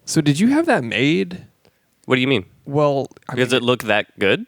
So did you have that made? What do you mean? Well, Does it look that good?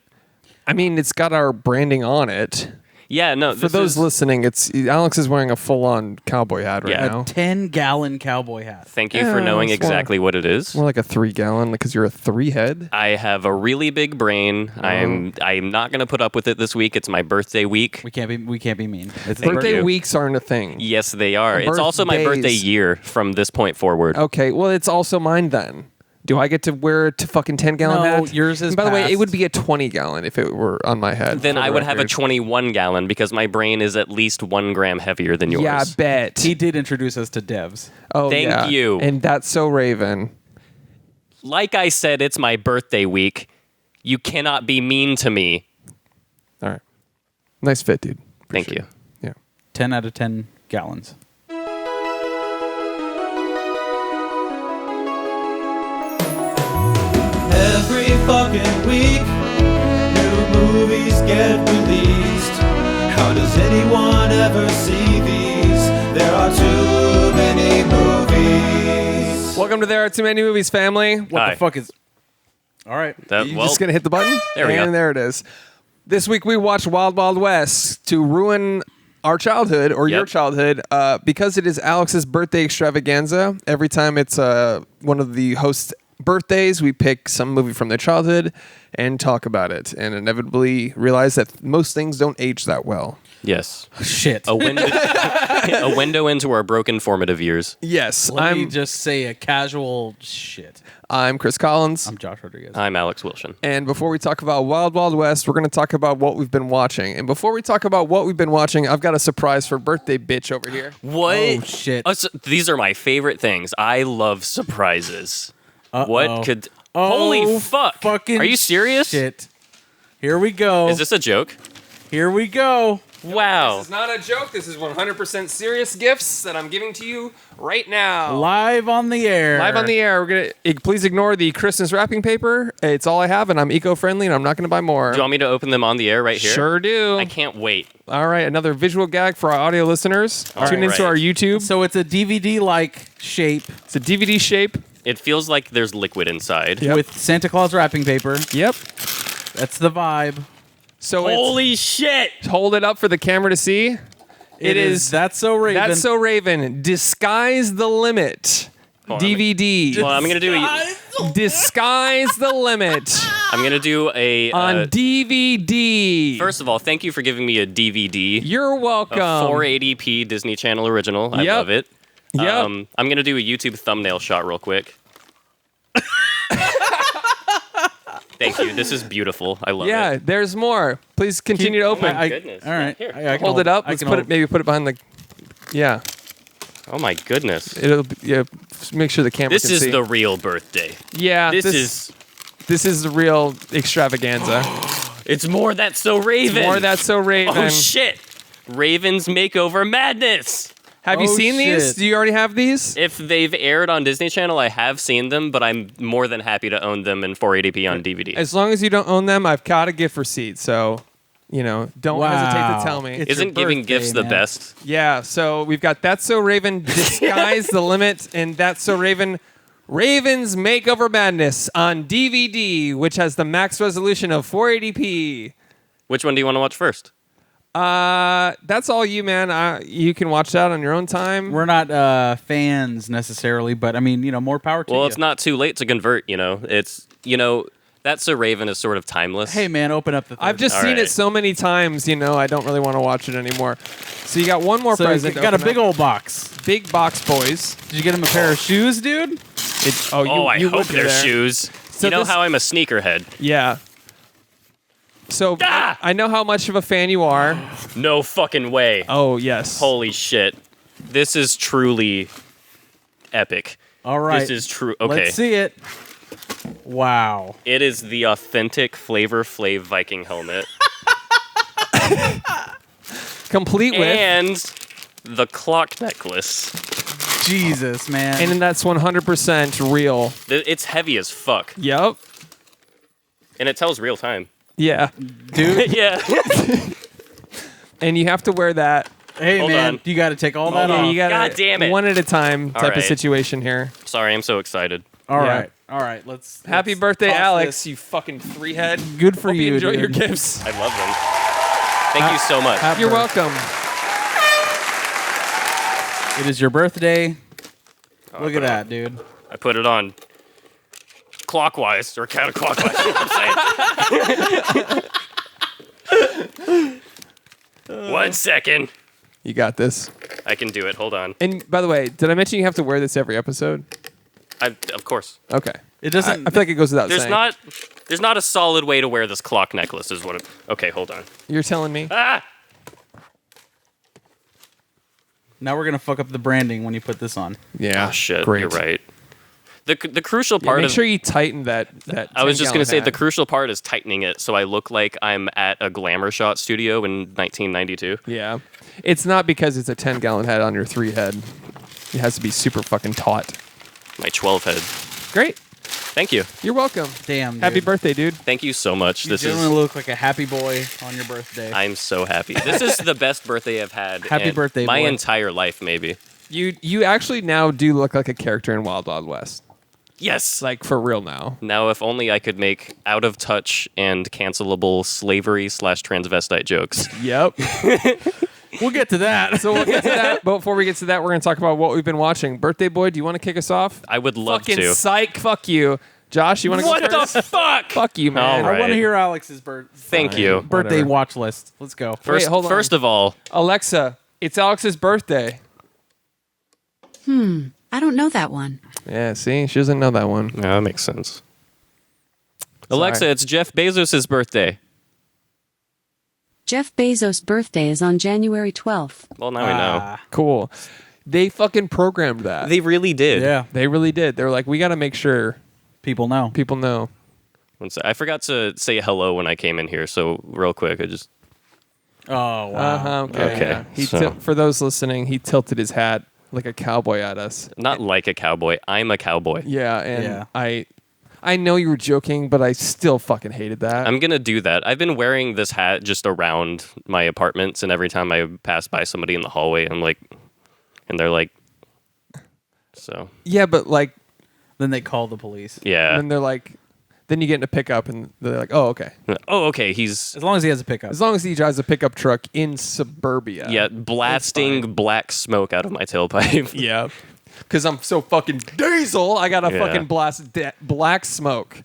I mean, it's got our branding on it. Yeah, no. For those listening, Alex is wearing a full-on cowboy hat right Yeah. now. A 10-gallon cowboy hat. Thank you for knowing it's more- exactly what it is. More like a 3-gallon, because you're a 3-head. I have a really big brain. I'm not gonna put up with it this week. It's my birthday week. We can't be mean. It's Birthday you. weeks aren't a thing. Yes, they are. It's also my Birthdays. birthday year from this point forward. Okay, well, it's also mine then. Do I get to wear a fucking 10-gallon No, hat? yours is And by the way, it past. would be a 20-gallon if it were on my head. Then for I the would have a record. 21 gallon because my brain is at least 1 gram heavier than yours. Yeah, I bet. He did introduce us to devs. Oh, Thank yeah. you. And that's so Raven. Like I said, it's my birthday week. You cannot be mean to me. All right. Nice fit, dude. Thank Appreciate you. it. 10 out of 10 gallons. Every fucking week, new movies get released. How does anyone ever see these? There are too many movies. Welcome to There Are Too Many Movies, family. What Hi. the fuck is... All right. You just going to hit the button? There we go. And there it is. This week we watched Wild Wild West to ruin our childhood or your Yep. childhood because it is Alex's birthday extravaganza. Every time it's one of the hosts' birthdays, we pick some movie from their childhood and talk about it, and inevitably realize that most things don't age that well. Yes. Shit. A window into our broken formative years. Yes, Let me just say a casual shit. I'm Chris Collins. I'm Josh Rodriguez. I'm Alex Wilson. And before we talk about Wild Wild West, we're going to talk about what we've been watching. And before we talk about what we've been watching, I've got a surprise for birthday bitch over here. What? Oh, shit. These are my favorite things. I love surprises. Uh-oh. What could... Oh, Holy fuck. Fucking Are you serious? Shit. Here we go. Is this a joke? Here we go. Wow. This is not a joke. This is 100% serious gifts that I'm giving to you right now. Live on the air. Live on the air. We're gonna please ignore the Christmas wrapping paper. It's all I have, and I'm eco-friendly, and I'm not going to buy more. Do you want me to open them on the air right here? Sure do. I can't wait. All right, another visual gag for our audio listeners. All Tune into right. our YouTube. So it's a DVD-like shape It's a DVD shape. It feels like there's liquid inside. Yep. with Santa Claus wrapping paper. Yep. That's the vibe. So Holy shit! hold it up for the camera to see. It is That's So Raven. That's So Raven. Disguise the Limit. Hold on, DVD. Well, I'm gonna do a, Disguise the Limit I'm gonna do a on DVD. First of all, thank you for giving me a DVD. You're A welcome. 480p Disney Channel original. I Yep. love it. Yep. I'm gonna do a YouTube thumbnail shot real quick. Thank you. This is beautiful. I love Yeah, it. there's more. Please continue to open. Goodness. All right. Here. I can hold it up. I Let's can put hold- it. Maybe put it behind the. Yeah. Oh my goodness. It'll. Yeah. Make sure the camera. This can is see. the real birthday. Yeah. This is. This is the real extravaganza. It's more That's So Raven. More That's So Raven. Oh shit! Raven's Makeover Madness. Have you Oh, seen these? shit. Do you already have these? If they've aired on Disney Channel, I have seen them, but I'm more than happy to own them in 480p on DVD. As long as you don't own them, I've got a gift receipt. So, don't hesitate Wow. to tell me. It's Isn't your giving birthday, gifts the man. best? Yeah, so we've got That's So Raven, Disguise the Limit, and That's So Raven, Raven's Makeover Madness on DVD, which has the max resolution of 480p. Which one do you want to watch first? That's all you, man. You can watch that on your own time. We're not fans necessarily, but I mean, more power to you. Well, it's not too late to convert, It's, That's So Raven is sort of timeless. Hey, man, open up the third. I've just All seen right. it so many times, I don't really want to watch it anymore. So you got one more So present. you got a open big up. old box. Big box, boys. Did you get him a pair of shoes, dude? I you hope would be they're there. shoes. So you know this- how I'm a sneakerhead. Yeah. So Ah! I know how much of a fan you are. No fucking way. Oh, yes. Holy shit. This is truly epic. All right. This is true. Okay. Let's see it. Wow. It is the authentic Flavor Flav Viking helmet. Complete with. And the clock necklace. Jesus, man. And that's 100% real. It's heavy as fuck. Yep. And it tells real time. Yeah. dude, Yeah. And you have to wear that. hey, Hold man, on. you got to take all that Hold off. on. You gotta, God damn it. one at a time type of right. situation here. Sorry, I'm so excited. All Yeah. right. Let's Happy birthday, toss Alex! this. You fucking three head. Good for Hope you. enjoy your dude. gifts. I love them. Thank you so much. Happy You're birthday. welcome. It is your birthday. Oh, Look at that, dude. I put it on clockwise or counterclockwise. You know what I'm saying? 1 second. You got this. I can do it. Hold on. And by the way, did I mention you have to wear this every episode? Of course. Okay. It doesn't. I feel like it goes without There's saying. not a solid way to wear this clock necklace. Is what? Okay, hold on. You're telling me? Ah! Now we're gonna fuck up the branding when you put this on. Yeah. Oh shit! Great. You're right. The crucial Yeah, part make of sure you tighten that. I was just gonna say the hat. crucial part is tightening it so I look like I'm at a glamour shot studio in 1992. Yeah. It's not because it's a 10-gallon head on your 3 head. It has to be super fucking taut. My 12 head. Great. Thank you. You're welcome. Damn. Dude. Happy birthday, dude. Thank you so much. You This is. generally look like a happy boy on your birthday. I'm so happy. This is the best birthday I've had. Happy in birthday, my boy. entire life, maybe. You actually now do look like a character in Wild Wild West. Yes. Like for real now. Now, if only I could make out of touch and cancelable slavery/transvestite jokes. Yep. We'll get to that. So we'll get to that. But before we get to that, we're going to talk about what we've been watching. Birthday boy, do you want to kick us off? I would love Fucking to. psych. Fuck you. Josh, you want to go What first? the fuck? Fuck you, man. All I want right. to hear Alex's Thank you. birthday Whatever. watch list. Let's go. First, hold on. first of all, Alexa, it's Alex's birthday. I don't know that one. Yeah, see? She doesn't know that one. yeah, that makes sense. Alexa, it's Jeff Bezos' birthday. Jeff Bezos' birthday is on January 12th. Well, now we know. Cool. They fucking programmed that. They really did. Yeah. They really did. They were like, we got to make sure People know. people know. I forgot to say hello when I came in here, so real quick, I just. Oh wow. Okay. Okay, Yeah. He so- for those listening, he tilted his hat like a cowboy at us. Not like a cowboy. I'm a cowboy. Yeah, and Yeah. I know you were joking, but I still fucking hated that. I'm gonna do that. I've been wearing this hat just around my apartments, and every time I pass by somebody in the hallway, I'm like, and they're like, so yeah, but like, Then they call the police. yeah. then they're like, then you get in a pickup and they're like, oh, okay. Oh, okay. He's As long as he has a pickup. As long as he drives a pickup truck in suburbia. yeah blasting black smoke out of my tailpipe. Yeah. Because I'm so fucking diesel, I gotta Yeah. fucking blast black smoke.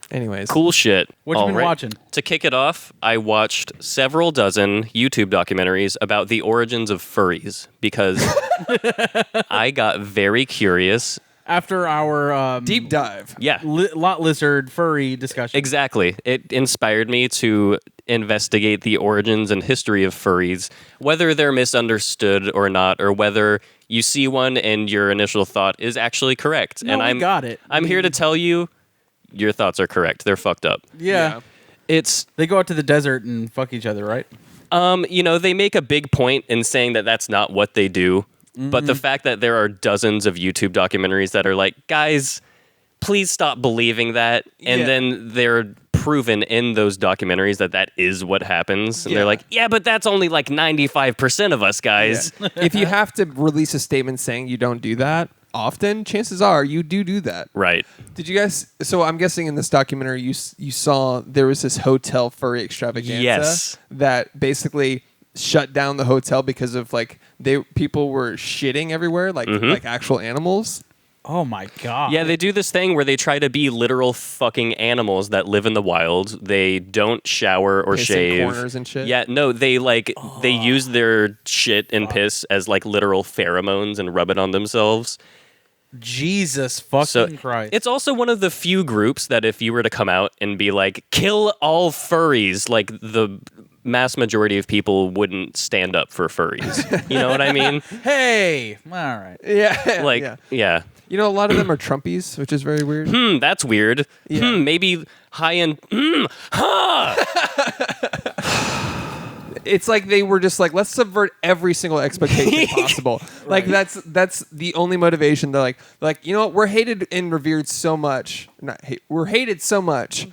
Anyways. Cool shit. What you been All right. watching? To kick it off, I watched several dozen YouTube documentaries about the origins of furries because I got very curious. After our Deep dive. Yeah, lot lizard furry discussion. exactly. It inspired me to investigate the origins and history of furries, whether they're misunderstood or not, or whether you see one and your initial thought is actually correct. No, and we got it. I'm here to tell you, your thoughts are correct. They're fucked up. Yeah. It's They go out to the desert and fuck each other, right? they make a big point in saying that that's not what they do. But Mm-hmm. the fact that there are dozens of YouTube documentaries that are like, guys, please stop believing that. And Yeah. then they're proven in those documentaries that that is what happens. And Yeah. they're like, yeah, but that's only like 95% of us, guys. If you have to release a statement saying you don't do that often, chances are you do that. Right. Did you guys? So I'm guessing in this documentary you saw there was this hotel furry extravaganza. Yes. That basically shut down the hotel because of like people were shitting everywhere like actual animals. Oh my god. Yeah, they do this thing where they try to be literal fucking animals that live in the wild. They don't shower or Piss in shave. corners and shit? Yeah, no, they they use their shit and piss as like literal pheromones and rub it on themselves. Jesus fucking So Christ. it's also one of the few groups that if you were to come out and be like, kill all furries, like the mass majority of people wouldn't stand up for furries. You know what I mean? Hey. All right. Yeah. Like, yeah. yeah. You know, a lot of them are Trumpies, which is very weird. That's weird. Yeah. Maybe high end. It's like they were just like, let's subvert every single expectation possible. Like that's the only motivation. They're like, you know what? We're hated and revered so much. We're hated so much.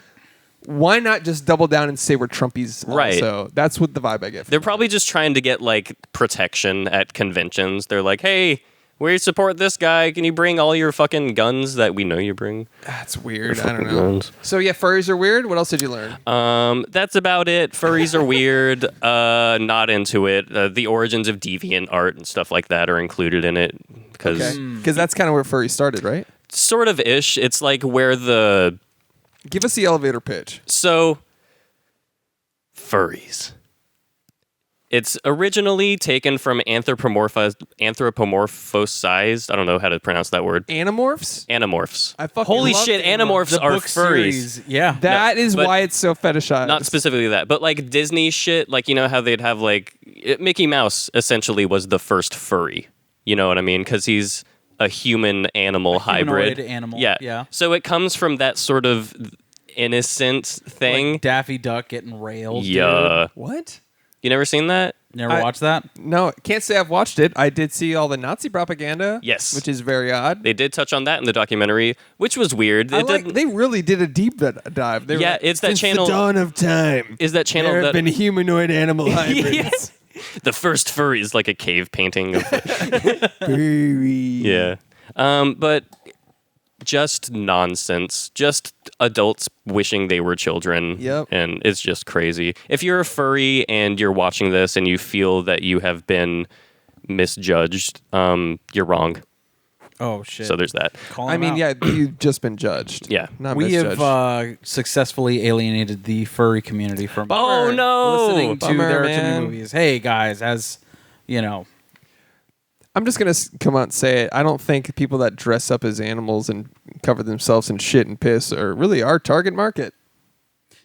Why not just double down and say we're Trumpies? Right. So that's what the vibe I get. From They're probably just trying to get like protection at conventions. They're like, hey, We support this guy. Can you bring all your fucking guns that we know you bring? That's weird. I don't Fucking know. guns. So yeah, furries are weird. What else did you learn? That's about it. Furries are weird. Not into it. The origins of deviant art and stuff like that are included in it because Because that's kind of where furry started, right? sort of ish. It's like where the Give us the elevator pitch. furries. It's originally taken from anthropomorphized. I don't know how to pronounce that word. Animorphs? Animorphs. I fucking Holy love shit, Animorphs. animorphs The are book furries. series, yeah. That is but why it's so fetishized. Not specifically that, but like Disney shit, like, you know how they'd have like Mickey Mouse essentially was the first furry. You know what I mean? Because he's a human animal hybrid. humanoid animal, Yeah. yeah. So it comes from that sort of innocent thing. Like Daffy Duck getting railed. Yeah. What? You never seen that? Never I- watched that? No, can't say I've watched it. I did see all the Nazi propaganda. Yes. Which is very odd. They did touch on that in the documentary, which was weird. I It like, didn't- they really did a deep dive. They were Yeah, like, it's that "Since channel- the dawn of time. is that channel There have that been humanoid animal hybrids. Yeah. The first furry is like a cave painting of Furry. yeah. But just nonsense. Just adults wishing they were children. Yep. And it's just crazy. If you're a furry and you're watching this and you feel that you have been misjudged, you're wrong. Oh, shit. So there's that. Calling I them mean, out. yeah, you've just been judged. Yeah. Not We misjudged. have successfully alienated the furry community from Oh, no. listening to Bummer, their man. movies. Hey, guys, as you know, I'm just going to come out and say it. I don't think people that dress up as animals and cover themselves in shit and piss are really our target market.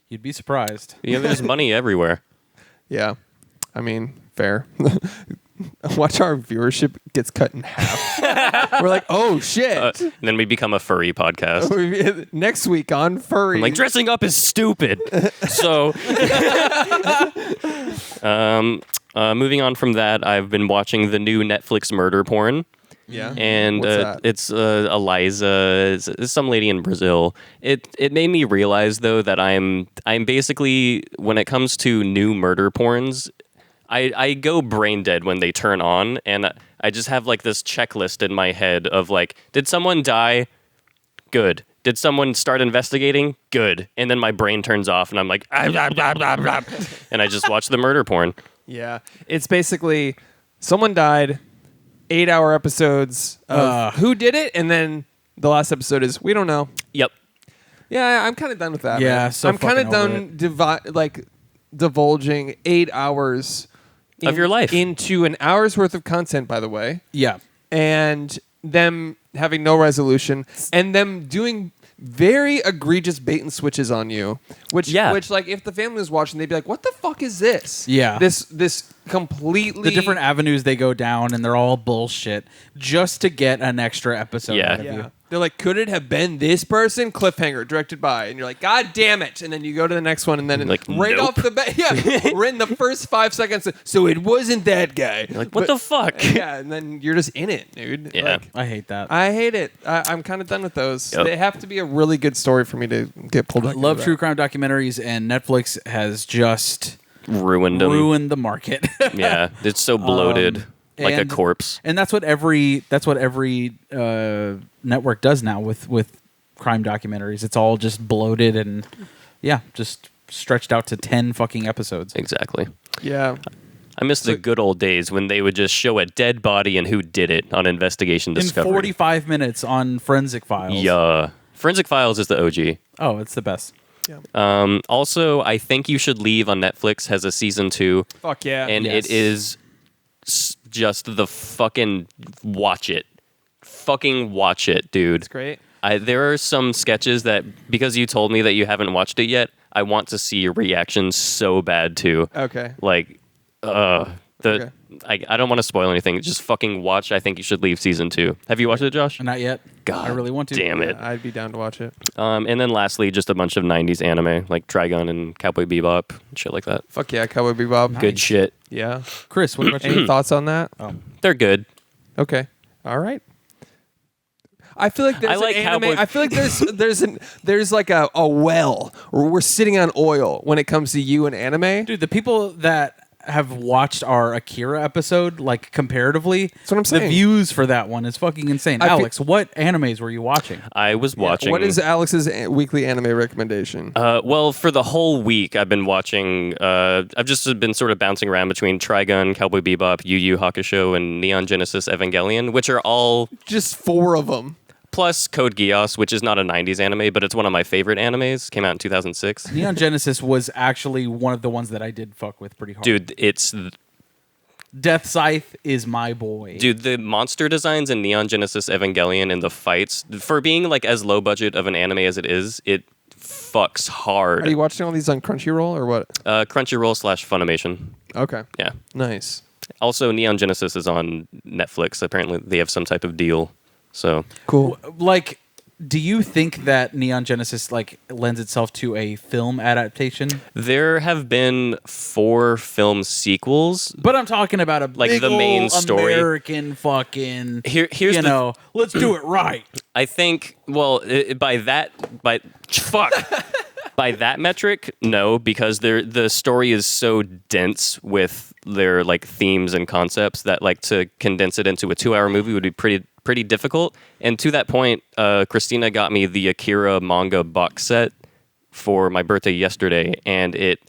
you'd be surprised. Yeah, there's money everywhere. Yeah. I mean, fair. Watch our viewership gets cut in half. We're like, oh, shit. And then we become a furry podcast. Next week on Furry. I'm like, dressing up is stupid. So, moving on from that, I've been watching the new Netflix murder porn. Yeah. And What's that? it's Eliza, it's some lady in Brazil. It made me realize though that I'm basically, when it comes to new murder porns, I go brain dead when they turn on, and I just have like this checklist in my head of like, did someone die? Good. Did someone start investigating? Good. And then my brain turns off, and I'm like, and I just watch the murder porn. Yeah. It's basically someone died, 8-hour episodes of who did it, and then the last episode is we don't know. Yep. Yeah, I'm kind of done with that. Yeah, man. so I'm kind of fucking done divulging 8 hours Of your life. into an hour's worth of content, by the way, Yeah. and them having no resolution and them doing very egregious bait and switches on you, which like if the family was watching, they'd be like, what the fuck is this? Yeah. This completely The different avenues they go down, and they're all bullshit just to get an extra episode Yeah. out of Yeah. you. They're like, could it have been this person? Cliffhanger, directed by. And you're like, God damn it. And then you go to the next one, and then Like, right nope. off the bat, right in the first 5 seconds, so it wasn't that guy. Like, what the fuck? Yeah, and then you're just in it, dude. Yeah. Like, I hate that. I hate it. I'm kind of done with those. Yep. They have to be a really good story for me to get pulled back. Love into true that. crime documentaries, and Netflix has just Ruined them. ruined the market. Yeah. It's so bloated. Like a and- corpse. And that's what every network does now with crime documentaries. It's all just bloated and just stretched out to 10 fucking episodes. Exactly. Yeah. I miss the good old days when they would just show a dead body and who did it on Investigation In Discovery. 45 minutes on Forensic Files. Yeah. Forensic Files is the OG. Oh, it's the best. Also, I Think You Should Leave on Netflix has a season 2, Fuck yeah. and Yes. it is just the fucking watch it. Fucking watch it, dude. It's great. There are some sketches that, because you told me that you haven't watched it yet, I want to see your reaction so bad too. Okay. Like, Okay. I don't want to spoil anything. Just fucking watch I Think You Should Leave season 2. Have you watched it, Josh? Not yet. God, I really want to. Damn it. Yeah, I'd be down to watch it. And then lastly, just a bunch of 90s anime, like Trigun and Cowboy Bebop, and shit like that. Fuck yeah, Cowboy Bebop. Good shit. Yeah. Chris, what about you? Any thoughts on that? They're good. Okay. All right. I feel like there's I like an anime. Cowboy- I feel like there's like a well where we're sitting on oil when it comes to you and anime. Dude, the people that have watched our Akira episode, like comparatively, That's what I'm saying. The views for that one is fucking insane. I fe- Alex, what animes were you watching? I was watching. What is Alex's weekly anime recommendation? Well, for the whole week, I've been watching. I've just been sort of bouncing around between Trigun, Cowboy Bebop, Yu Yu Hakusho, and Neon Genesis Evangelion, which are all Just 4 of them. plus Code Geass, which is not a '90s anime, but it's one of my favorite animes. Came out in 2006. Neon Genesis was actually one of the ones that I did fuck with pretty hard. Dude, Death Scythe is my boy. the monster designs in Neon Genesis Evangelion and the fights, for being like as low budget of an anime as it is, it fucks hard. Are you watching all these on Crunchyroll or what? Crunchyroll / Funimation. Okay. Yeah. Nice. Also, Neon Genesis is on Netflix. Apparently, they have some type of deal. So Cool. Like, do you think that Neon Genesis like lends itself to a film adaptation? there have been 4 film sequels. But I'm talking about a Like big the main ol' story. American fucking. Here's let's do it right. I think, well, by that metric, no, because the story is so dense with their like themes and concepts that like to condense it into a 2-hour movie would be pretty difficult. And to that point, Christina got me the Akira manga box set for my birthday yesterday, and it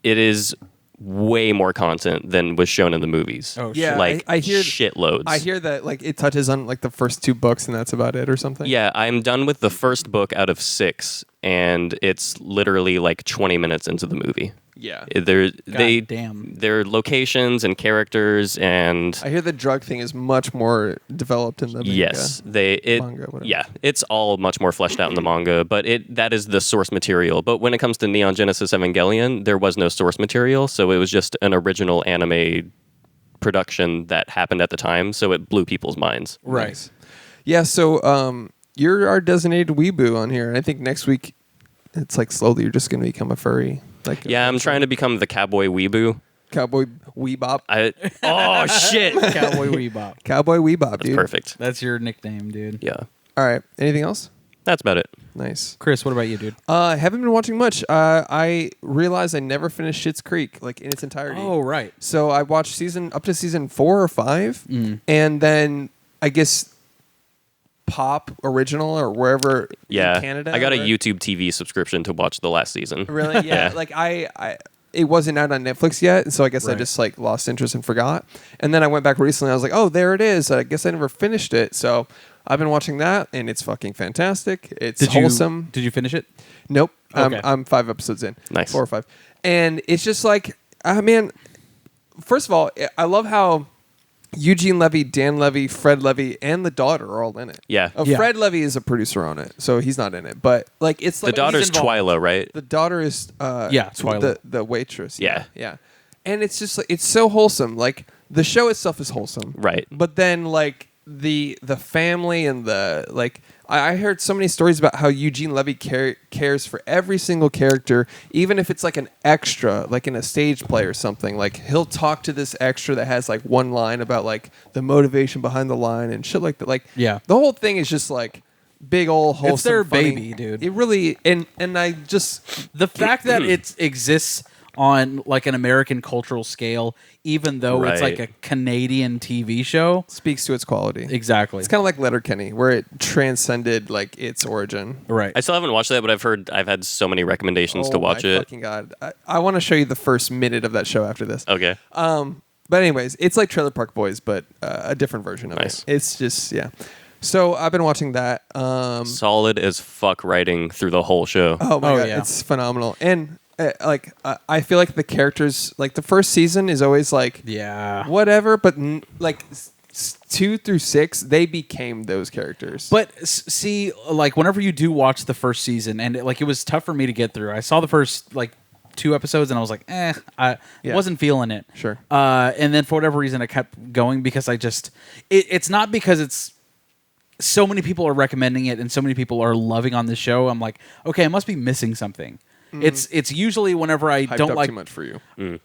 is way more content than was shown in the movies. Oh, Yeah, like I hear shitloads. I hear that like it touches on like the first 2 books and that's about it or something. Yeah, I'm done with the first book out of 6, and it's literally like 20 minutes into the movie. Yeah. Damn. Their locations and characters and I hear the drug thing is much more developed in the manga. yes, Manga, whatever. yeah, it's all much more fleshed out in the manga, but that is the source material. But when it comes to Neon Genesis Evangelion, there was no source material, so it was just an original anime production that happened at the time, so it blew people's minds. Right. Nice. Yeah, so you're our designated weeboo on here. And I think next week it's like slowly you're just going to become a furry. Like Yeah, I'm trying to become the cowboy weeboo. Cowboy Weebop. Oh shit! Cowboy Weebop. Cowboy Weebop, dude. Perfect. That's your nickname, dude. Yeah, All right. Anything else? that's about it. Nice. Chris, what about you, dude? I haven't been watching much. I realized I never finished Schitt's Creek like in its entirety. Oh, right. So I watched up to season 4 or 5, and then I guess Pop Original or wherever Yeah, in Canada. I got a right? YouTube TV subscription to watch the last season. Really? Yeah. Yeah. Like I it wasn't out on Netflix yet, so I guess I Right. just like lost interest and forgot. And then I went back recently. I was like, oh, there it is. I guess I never finished it. So I've been watching that, and it's fucking fantastic. It's wholesome. Did you finish it? Nope. Okay. I'm 5 episodes in. Nice. 4 or 5. And it's just like, man, first of all, I love how Eugene Levy, Dan Levy, Fred Levy, and the daughter are all in it. Yeah. Yeah. Fred Levy is a producer on it, so he's not in it. But like, it's The like daughter's involved. Twyla, right? the daughter is Twyla. the waitress. Yeah. Yeah. And it's just like it's so wholesome. Like the show itself is wholesome. Right. But then like the family and the like I heard so many stories about how Eugene Levy cares for every single character, even if it's like an extra, like in a stage play or something. Like he'll talk to this extra that has like one line about like the motivation behind the line and shit like that. Like Yeah. the whole thing is just like big old wholesome. It's their funny. baby, dude. It really and I just The fact that it exists on like an American cultural scale, even though it's like Right. a Canadian TV show. speaks to its quality. Exactly. It's kind of like Letterkenny, where it transcended like its origin. right. I still haven't watched that, but I've had so many recommendations to watch my it. Fucking god! I want to show you the first minute of that show after this. Okay. But anyways, it's like Trailer Park Boys, but a different version of Nice. it. It's just So I've been watching that. Solid as fuck writing through the whole show. Oh my Oh, god, yeah. it's phenomenal. And I feel like the characters, like the first season, is always like Yeah. whatever, but like 2 through 6, they became those characters. But see, like whenever you do watch the first season, and it was tough for me to get through. I saw the first like 2 episodes, and I was like, I Yeah. wasn't feeling it. Sure. And then for whatever reason, I kept going because I just it's not because it's so many people are recommending it and so many people are loving on the show. I'm like, okay, I must be missing something. It's usually whenever I Hyped don't up like too much for you.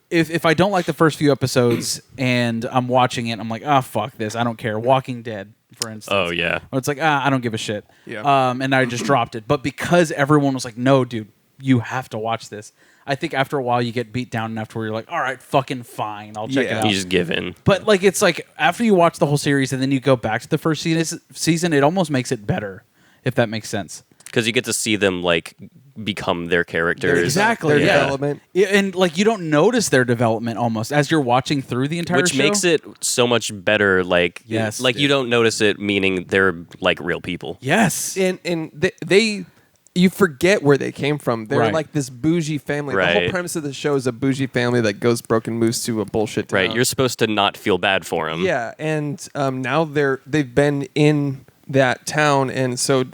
if I don't like the first few episodes and I'm watching it, I'm like, oh fuck this, I don't care. Walking Dead, for instance. Oh, yeah. Or it's like, I don't give a shit. Yeah. And I just dropped it. But because everyone was like, no, dude, you have to watch this, I think after a while you get beat down enough to where you're like, all right, fucking fine, I'll check it Yeah. out. You just give in. But like it's like after you watch the whole series and then you go back to the first season, it almost makes it better, if that makes sense. Because you get to see them like become their characters. Exactly. Their yeah. development. Yeah, and like you don't notice their development almost as you're watching through the entire Which show. makes it so much better. Like, Yes, like you don't notice it, meaning they're like real people. Yes. And they you forget where they came from. They're Right. like this bougie family. The whole Right. premise of the show is a bougie family that goes broke and moves to a bullshit town. Right. You're supposed to not feel bad for them. Yeah, and now they've been in that town, and so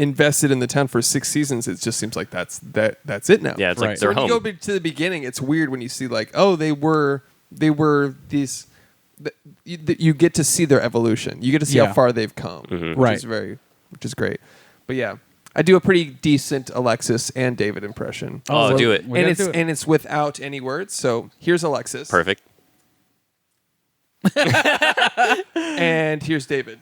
invested in the town for 6 seasons. It just seems like that's it now. Yeah, it's Right. like So they're when you go home. back to the beginning, it's weird when you see like, oh, they were these. You get to see their evolution. You get to see Yeah. how far they've come, Right. which is great. But yeah, I do a pretty decent Alexis and David impression. Oh, do it. We gotta do it. And it's without any words. So here's Alexis. Perfect. And here's David.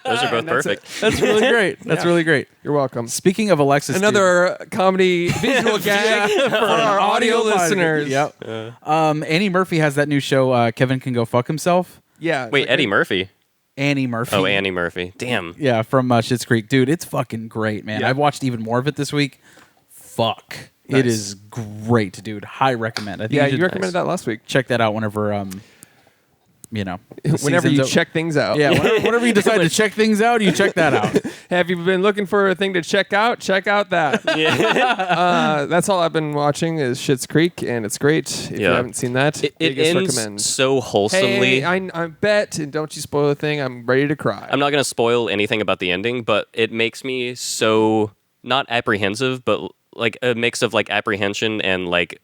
Those are both that's perfect. That's really great. That's really great. You're welcome. Speaking of Alexis, Another comedy visual gag for our audio listeners. Yep. Annie Murphy has that new show. Kevin Can Go Fuck Himself. Yeah. it's Wait, like Eddie Murphy. Annie Murphy. Oh, Annie Murphy. Damn. Yeah, from Schitt's Creek, dude. It's fucking great, man. Yeah. I've watched even more of it this week. Fuck, Nice. it is great, dude. High recommend. I think Yeah, you you should recommended that last week. check that out whenever the Whenever you season's check things out. Yeah, whenever you decide to check things out, you check that out. Have you been looking for a thing to check out? Check out that. That's all I've been watching is Schitt's Creek, and it's great. If you Yeah. haven't seen that, It biggest ends recommend. so wholesomely. Hey, I bet, and don't you spoil a thing. I'm ready to cry. I'm not going to spoil anything about the ending, but it makes me so not apprehensive, but like a mix of like apprehension and like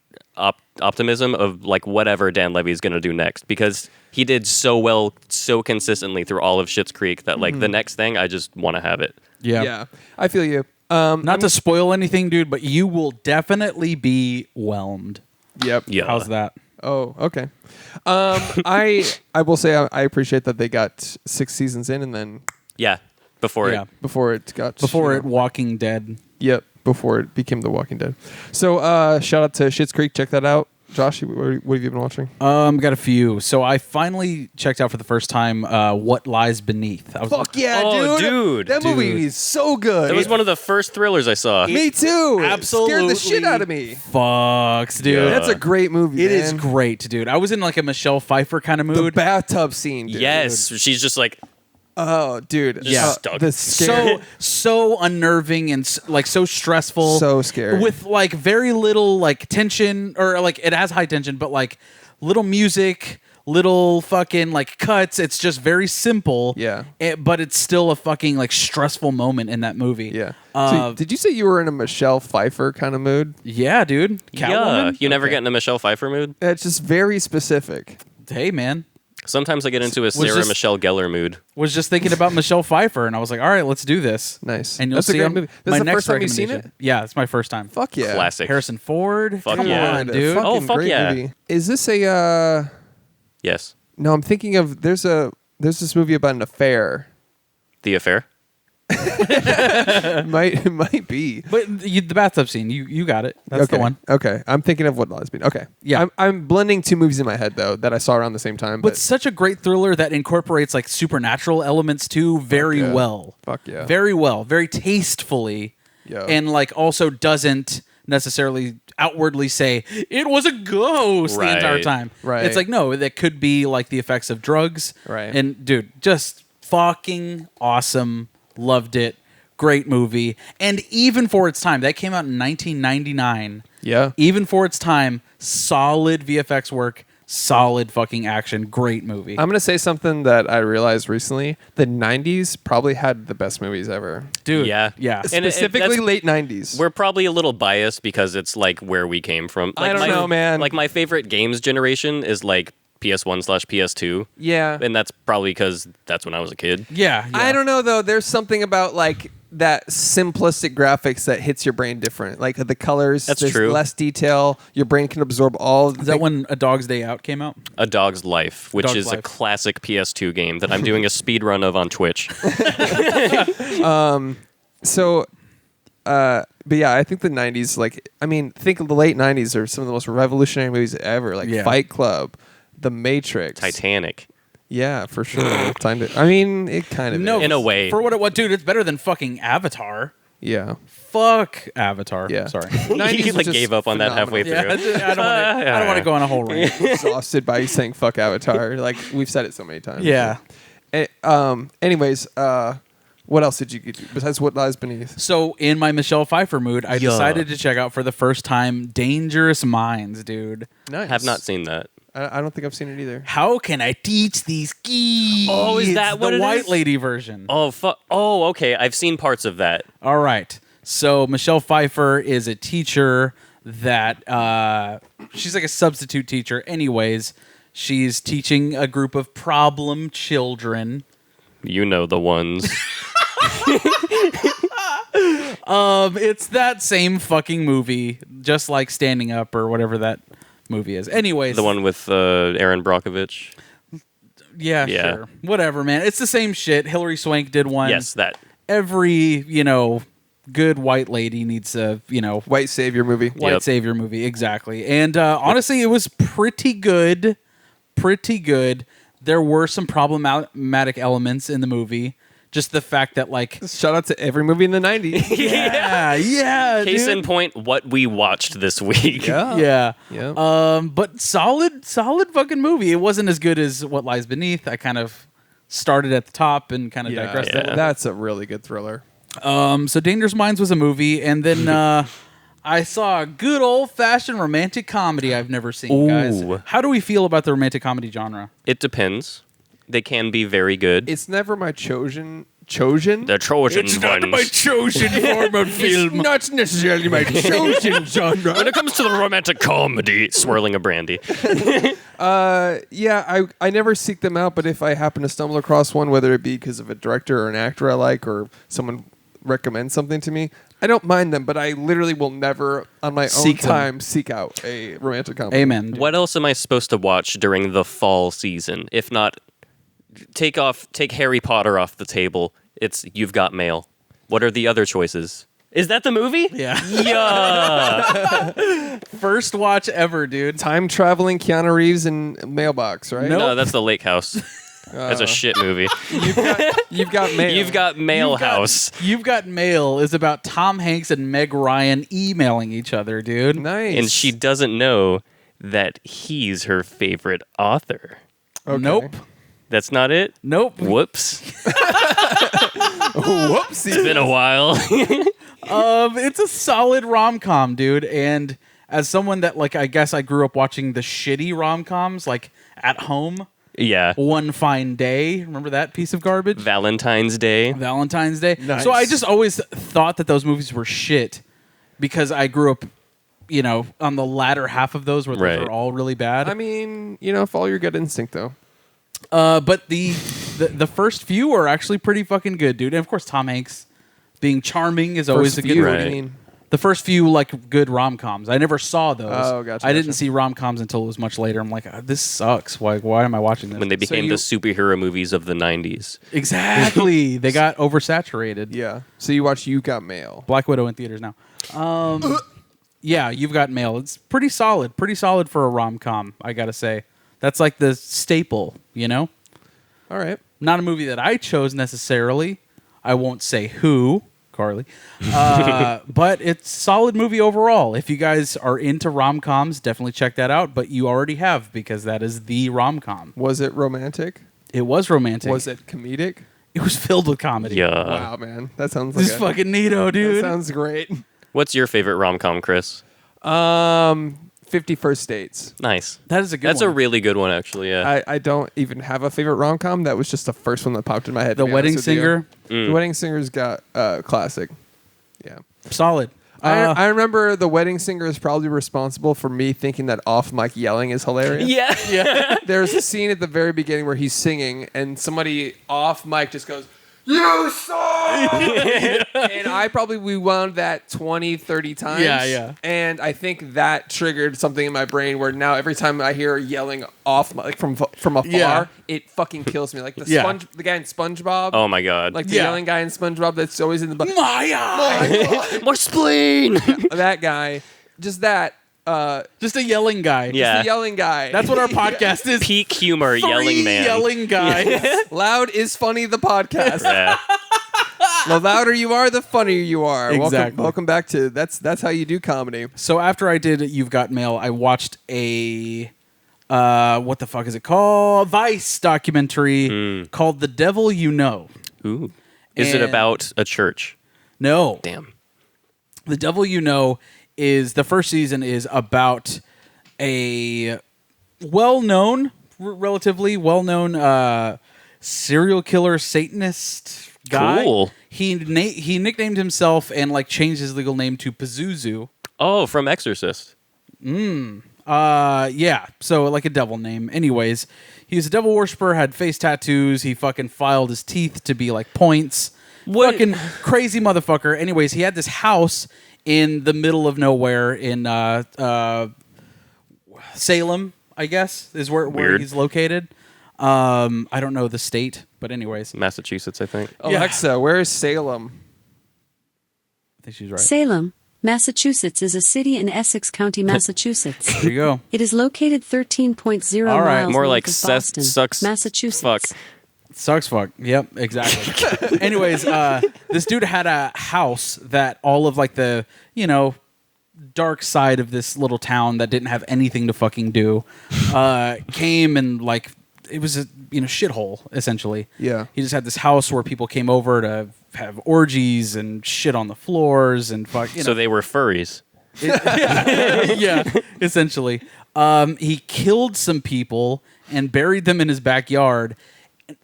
optimism of like whatever Dan Levy is going to do next, because he did so well, so consistently through all of Schitt's Creek that like the next thing, I just want to have it. Yeah, I feel you. Not to spoil anything, dude, but you will definitely be whelmed. Yep. Yeah. How's that? Oh, okay. I will say I appreciate that they got 6 seasons in, and then Yeah. Before Yeah. it. before it got Before you it, know, Walking Dead. Yep. Before it became The Walking Dead. So shout out to Schitt's Creek. Check that out. Josh, what have you been watching? Got a few. So I finally checked out for the first time What Lies Beneath. I was Fuck yeah, Oh, dude. That movie is so good. It was one of the first thrillers I saw. Me too. It scared the shit Absolutely out of me. Fucks, dude. Yeah. That's a great movie. It is man. great, dude. I was in like a Michelle Pfeiffer kind of The mood. bathtub scene, dude. Yes. She's just like, Oh, dude. Yeah. stuck. The scare. so unnerving and like so stressful. So scary. With like very little like tension, or like it has high tension, but like little music, little fucking like cuts. It's just very simple. Yeah. But it's still a fucking like stressful moment in that movie. Yeah. Uh, So, did you say you were in a Michelle Pfeiffer kind of mood? yeah, dude. yeah. Catwoman? You never Okay. get in a Michelle Pfeiffer mood? It's just very specific. Hey, man. Sometimes I get into a Sarah just- Michelle Gellar mood. Was just thinking about Michelle Pfeiffer, and I was like, all right, let's do this. Nice. And you'll That's a see great on movie. This my is the next first time you've seen recommendation. it? Yeah, it's my first time. Fuck yeah. Classic. Harrison Ford. Fuck Come yeah. on, dude. Fucking Oh, fuck great yeah. movie. Is this a Yes. No, I'm thinking of there's this movie about an affair. The Affair? it might be. But the bathtub scene, you got it. That's okay. the one. Okay. I'm thinking of What Lies Beneath. Okay. Yeah. I'm blending 2 movies in my head though that I saw around the same time. But such a great thriller that incorporates like supernatural elements too very yeah. well. Fuck yeah. Very well, very tastefully. Yeah. And like also doesn't necessarily outwardly say it was a ghost the entire Right. time. Right. It's like no, that could be like the effects of drugs. Right. And dude, just fucking awesome. Loved it. Great movie. And even for its time, that came out in 1999. Yeah. Even for its time, solid VFX work, solid fucking action, great movie. I'm gonna say something that I realized recently. The '90s probably had the best movies ever. Dude, Yeah. yeah. And Specifically, that's- late '90s. We're probably a little biased because it's like where we came from. I Like don't know, man. Like my favorite games generation is like PS1/PS2. Yeah. And that's probably because that's when I was a kid. Yeah, yeah. I don't know though. There's something about like that simplistic graphics that hits your brain different. Like the colors, That's there's true. less detail. Your brain can absorb all. Is that when A Dog's Day Out came out? A Dog's Life, which Dog's is a Life. classic PS2 game that I'm doing a speed run of on Twitch. So But yeah, I think the 90s, like, I mean, think of the late 90s are some of the most revolutionary movies ever, like Fight Club, The Matrix. Titanic. Yeah, for sure. I mean, it kind of No, is. In a way. For what dude, it's better than fucking Avatar. Yeah. Fuck Avatar. Yeah. Sorry. 90s He was like just gave up on that halfway through. Yeah, I don't want to go on a whole rant. Exhausted by saying fuck Avatar. Like, we've said it so many times. Yeah. Anyways, what else did you get besides What Lies Beneath? So in my Michelle Pfeiffer mood, I decided to check out for the first time Dangerous Minds, dude. Nice. Have not seen that. I don't think I've seen it either. How can I teach these kids? Oh, is that what the it white is? lady version? Oh, oh, okay. I've seen parts of that. All right. So Michelle Pfeiffer is a teacher that she's like a substitute teacher. Anyways, she's teaching a group of problem children. You know the ones. It's that same fucking movie, just like Standing Up or whatever that movie is. Anyways, The one with Aaron Brockovich. yeah, Yeah. sure, whatever, man. It's the same shit. Hilary Swank did one. Yes, that. Every good white lady needs a White savior movie. white Yep. savior movie, exactly. And honestly, it was pretty good. Pretty good. There were some problematic elements in the movie. Just the fact that, like, Shout out to every movie in the 90s. yeah, Case dude. in point, what we watched this week. Yeah. Yeah. But solid fucking movie. It wasn't as good as What Lies Beneath. I kind of started at the top and kind of digressed. a little bit. That's a really good thriller. So Dangerous Minds was a movie, and then I saw a good old-fashioned romantic comedy I've never seen, guys. Ooh. How do we feel about the romantic comedy genre? It depends. They can be very good. It's never my chosen. The Trojan ones. chosen form of It's not necessarily my chosen genre. When it comes to the romantic comedy, swirling a brandy. Yeah, I never seek them out, but if I happen to stumble across one, whether it be because of a director or an actor I like or someone recommends something to me, I don't mind them, but I literally will never, on my Seek own them. time, seek out a romantic comedy. Amen. dude. What else am I supposed to watch during the fall season? If not, take Harry Potter off the table. It's You've Got Mail. What are the other choices? Is that the movie? Yeah. Yeah. First watch ever, dude. Time traveling Keanu Reeves in Mailbox, right? Nope. No, that's the Lake House. That's a shit movie. You've got mail. You've got Mail House. You've Got Mail is about Tom Hanks and Meg Ryan emailing each other, dude. Nice. And she doesn't know that he's her favorite author. Okay. Nope. That's not it? Nope. Whoops. Whoopsie. It's been a while. It's a solid rom-com, dude. And as someone that, like, I guess I grew up watching the shitty rom-coms, like, at home, Yeah. One Fine Day. Remember that piece of garbage? Valentine's Day. Valentine's Day. Nice. So I just always thought that those movies were shit because I grew up, on the latter half of those where those Right. are all really bad. I mean, follow your gut instinct, though. But the first few are actually pretty fucking good, dude. And of course, Tom Hanks being charming is always First a good. few, Right. what do you mean? The first few like good rom-coms. I never saw those. Oh, gotcha, I didn't gotcha. see rom-coms until it was much later. I'm like, this sucks. Why am I watching this? When they became the superhero movies of the 90s. Exactly. They got oversaturated. Yeah. So you watch You Got Mail. Black Widow in theaters now. Yeah, You've Got Mail. It's pretty solid. Pretty solid for a rom-com, I gotta say. That's like the staple, All right. Not a movie that I chose necessarily. I won't say who, Carly. But it's a solid movie overall. If you guys are into rom-coms, definitely check that out. But you already have because that is the rom-com. Was it romantic? It was romantic. Was it comedic? It was filled with comedy. Yeah. Wow, man. That sounds This like is fucking neato, that dude. sounds great. What's your favorite rom-com, Chris? 50 First Dates. Nice. That is a good That's one. a really good one, actually, yeah. I don't even have a favorite rom-com. That was just the first one that popped in my head. The to be Wedding honest with you. Singer. The Wedding Singer's got classic. Yeah. Solid. I remember The Wedding Singer is probably responsible for me thinking that off-mic yelling is hilarious. yeah. There's a scene at the very beginning where he's singing and somebody off-mic just goes, you suck! And I probably rewound that 20, 30 times. Yeah. And I think that triggered something in my brain where now every time I hear yelling off like from afar, Yeah. it fucking kills me. Like the Yeah. the guy in SpongeBob. Oh my god. Like the Yeah. yelling guy in SpongeBob that's always in the butt. Maya! more spleen. That guy. Just that. Just a yelling guy. Yeah. The yelling guy. That's what our podcast is. Peak humor, Three yelling man. yelling guys. Loud is funny, the podcast. Yeah. The louder you are, the funnier you are. Exactly. Welcome back to that's how you do comedy. So after I did You've Got Mail, I watched a what the fuck is it called? Vice documentary called The Devil You Know. Ooh. Is it And- about a church? No. Damn. The Devil You Know is the first season is about a relatively well-known serial killer Satanist guy. Cool. He nicknamed himself and like changed his legal name to Pazuzu. Oh, from Exorcist. Yeah. So like a devil name. Anyways, he was a devil worshiper, had face tattoos. He fucking filed his teeth to be like points. What? Fucking crazy motherfucker. Anyways, he had this house in the middle of nowhere in Salem, I guess, is where Weird. he's located. I don't know the state, but anyways, Massachusetts, I think. Alexa, where is Salem? I think she's right. Salem, Massachusetts is a city in Essex County, Massachusetts. There you go. It is located 13.0 All right. miles More north like of Boston, sucks Massachusetts. fuck. Sucks fuck. Yep, exactly. Anyways, this dude had a house that all of like the, dark side of this little town that didn't have anything to fucking do came and like it was a shithole essentially. Yeah. He just had this house where people came over to have orgies and shit on the floors and fuck. So they were furries. Yeah, essentially. He killed some people and buried them in his backyard.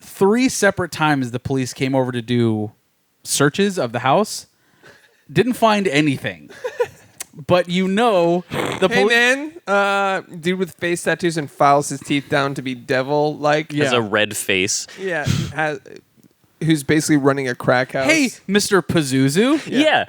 3 separate times the police came over to do searches of the house. Didn't find anything. But the Hey man, dude with face tattoos and files his teeth down to be devil like. Yeah. Has a red face. Yeah. Who's basically running a crack house. Hey, Mr. Pazuzu, Yeah.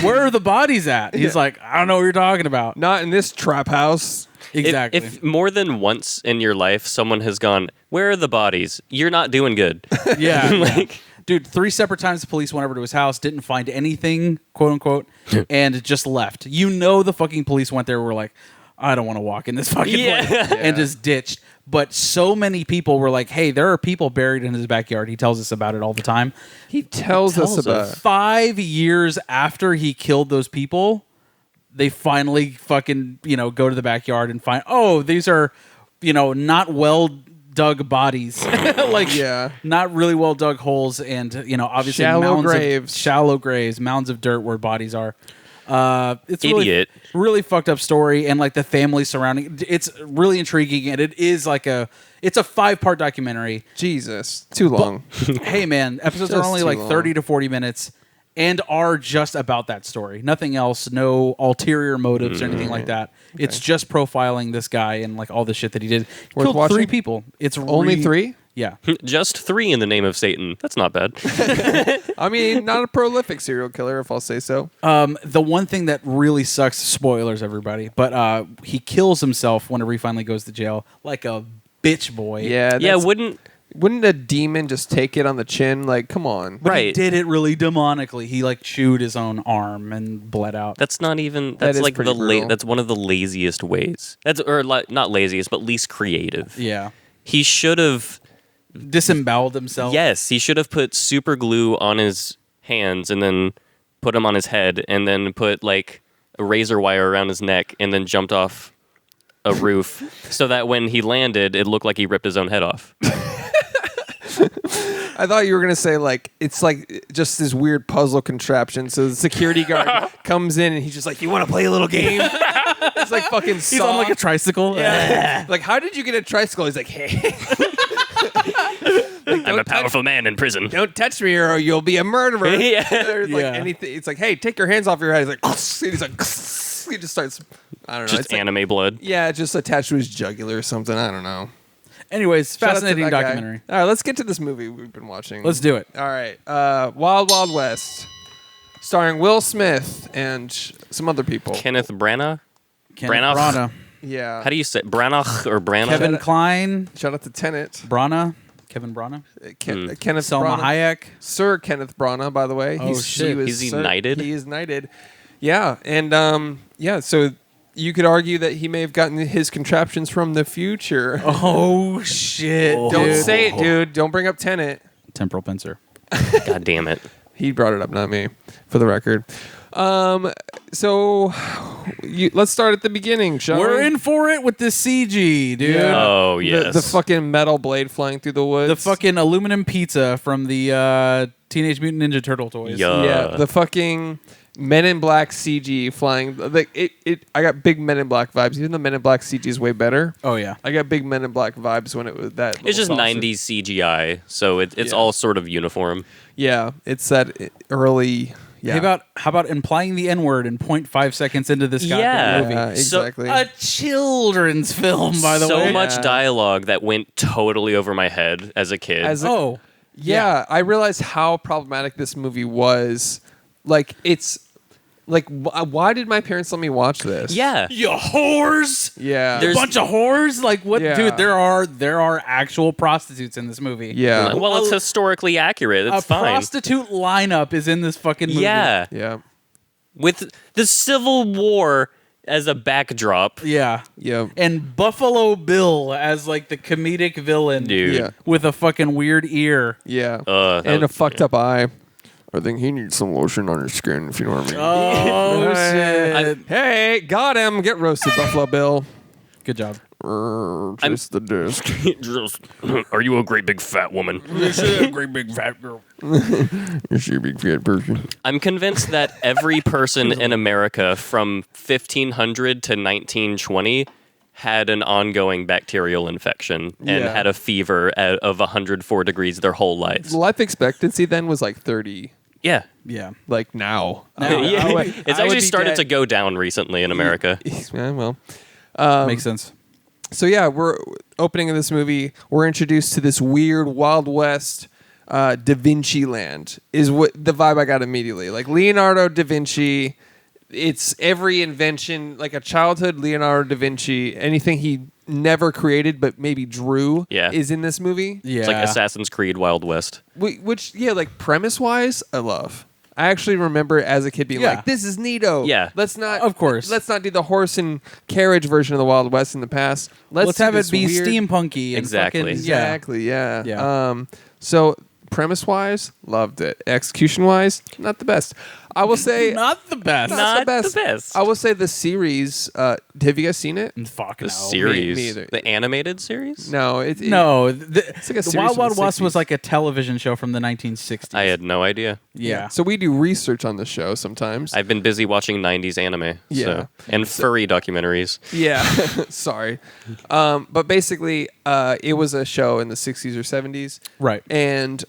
where are the bodies at? He's like, I don't know what you're talking about. Not in this trap house. Exactly. If more than once in your life someone has gone, where are the bodies? You're not doing good. Yeah. Like- Dude, 3 separate times the police went over to his house, didn't find anything, quote unquote, and just left. The fucking police went there and were like, I don't want to walk in this fucking Yeah. place. And just ditched. But so many people were like, hey, there are people buried in his backyard. He tells us about it all the time. He tells us about it. 5 years after he killed those people, they finally fucking, go to the backyard and find, these are, not well dug bodies. Like, Yeah. not really well dug holes and, obviously shallow graves, mounds of dirt where bodies are. It's Idiot. really fucked up story, and like the family surrounding it's really intriguing, and it is like it's a 5-part documentary. Jesus. Too long. Hey man, episodes are Just only too like long. 30 to 40 minutes and are just about that story. Nothing else, no ulterior motives or anything like that. It's just profiling this guy and like all the shit that he did. He Worth killed 3 watching? people. It's Only 3? Yeah. Just 3 in the name of Satan. That's not bad. I mean, not a prolific serial killer, if I'll say so. The one thing that really sucks, spoilers everybody, but he kills himself whenever he finally goes to jail like a bitch boy. Yeah. Yeah, Wouldn't a demon just take it on the chin? Like, come on. But he Right. did it really demonically. He like chewed his own arm and bled out. That's not even. That's is like pretty brutal. That's one of the laziest ways. Not laziest, but least creative. Yeah. He should have. Disemboweled himself. Yes, he should have put super glue on his hands and then put them on his head and then put like a razor wire around his neck and then jumped off a roof so that when he landed, it looked like he ripped his own head off. I thought you were going to say, like, it's like just this weird puzzle contraption. So the security guard comes in and he's just like, you want to play a little game? It's like fucking He's on like a tricycle. Yeah. Like, how did you get a tricycle? He's like, hey. I'm a powerful man in prison. Don't touch me or you'll be a murderer. Yeah. Or, like Yeah. anything. It's like, hey, take your hands off your head. He's like, and he's like, he just starts, I don't know. Just It's like, anime blood. yeah, just attached to his jugular or something. I don't know. Anyways, Shout out to fascinating that guy. documentary. All right, let's get to this movie we've been watching. Let's do it. All right, Wild Wild West, starring Will Smith and some other people. Kenneth Branagh? Kenneth Branagh. Branagh. Yeah. How do you say Branagh or Branagh? Kevin Kline. Shout out to Tenet. Branagh. Kevin Branagh. Kenneth Selma Branagh. Hayek. Sir Kenneth Branagh, by the way. Oh, shit. Is he knighted? He is knighted. Yeah, and so you could argue that he may have gotten his contraptions from the future. Oh shit! Don't dude. say it, dude. Don't bring up Tenet. Temporal pincer. God damn it. He brought it up, not me, for the record. So let's start at the beginning, shall We're we? in for it with the CG, dude. Yeah. Oh, yes. The fucking metal blade flying through the woods. The fucking aluminum pizza from the Teenage Mutant Ninja Turtle toys. Yeah. Yeah, the fucking Men in Black CG flying. Like I got big Men in Black vibes. Even though Men in Black CG is way better. Oh yeah. I got big Men in Black vibes when it was that. It's just little sausage. 90s CGI, so it's Yeah. all sort of uniform. Yeah, it's that early. Yeah. How about implying the N-word in 0.5 seconds into this goddamn Yeah. movie? Yeah, exactly. A children's film, by the so way. much Yeah. dialogue that went totally over my head as a kid. Oh, Yeah, I realized how problematic this movie was. Like, it's like, why did my parents let me watch this? yeah. you whores! Yeah. There's- Bunch of whores! Like what, Yeah. dude? There are actual prostitutes in this movie. Yeah. Well, it's historically accurate. It's a fine. prostitute lineup is in this fucking movie. Yeah. Yeah. With the Civil War as a backdrop. Yeah. Yeah. And Buffalo Bill as like the comedic villain, Dude. Yeah. with a fucking weird ear. Yeah. That and a was- fucked up eye. I think he needs some lotion on his skin, if you know what I mean. Oh shit! Hey, got him. Get roasted, Buffalo Bill. Good job. Just the disc. Are you a great big fat woman? Great big fat girl. Is she a big fat person? I'm convinced that every person in America from 1500 to 1920 had an ongoing bacterial infection and Yeah. had a fever of 104 degrees their whole lives. Life expectancy then was like 30. Yeah. Yeah. Like now. Yeah. I would- It's I would actually be started dead. to go down recently in America. Yeah, well. Makes sense. So yeah, we're opening of this movie. We're introduced to this weird Wild West Da Vinci land. Is what the vibe I got immediately. Like Leonardo da Vinci. It's every invention, like a childhood Leonardo da Vinci. Anything he never created but maybe drew. Yeah. Is in this movie. Yeah. It's like Assassin's Creed Wild West. Which yeah, like premise wise, I love. I actually remember as a kid being Yeah. like, "This is neato." Yeah. let's not. Of course. let's not do the horse and carriage version of the Wild West in the past. Let's do have it this be weird- steampunky. And Exactly. fucking- Exactly. Yeah. Yeah. So premise wise, loved it. Execution wise, not the best. I will say Not the best. Not the best. I will say the series. Have you guys seen it? Fuck The no. series. me either. The animated series? No. No, like a the series Wild from Wild the West was 60s. like a television show from the 1960s. I had no idea. yeah. So we do research on the show sometimes. I've been busy watching 90s anime. Yeah. So, and furry documentaries. Yeah, sorry. But basically, it was a show in the 60s or 70s. Right. And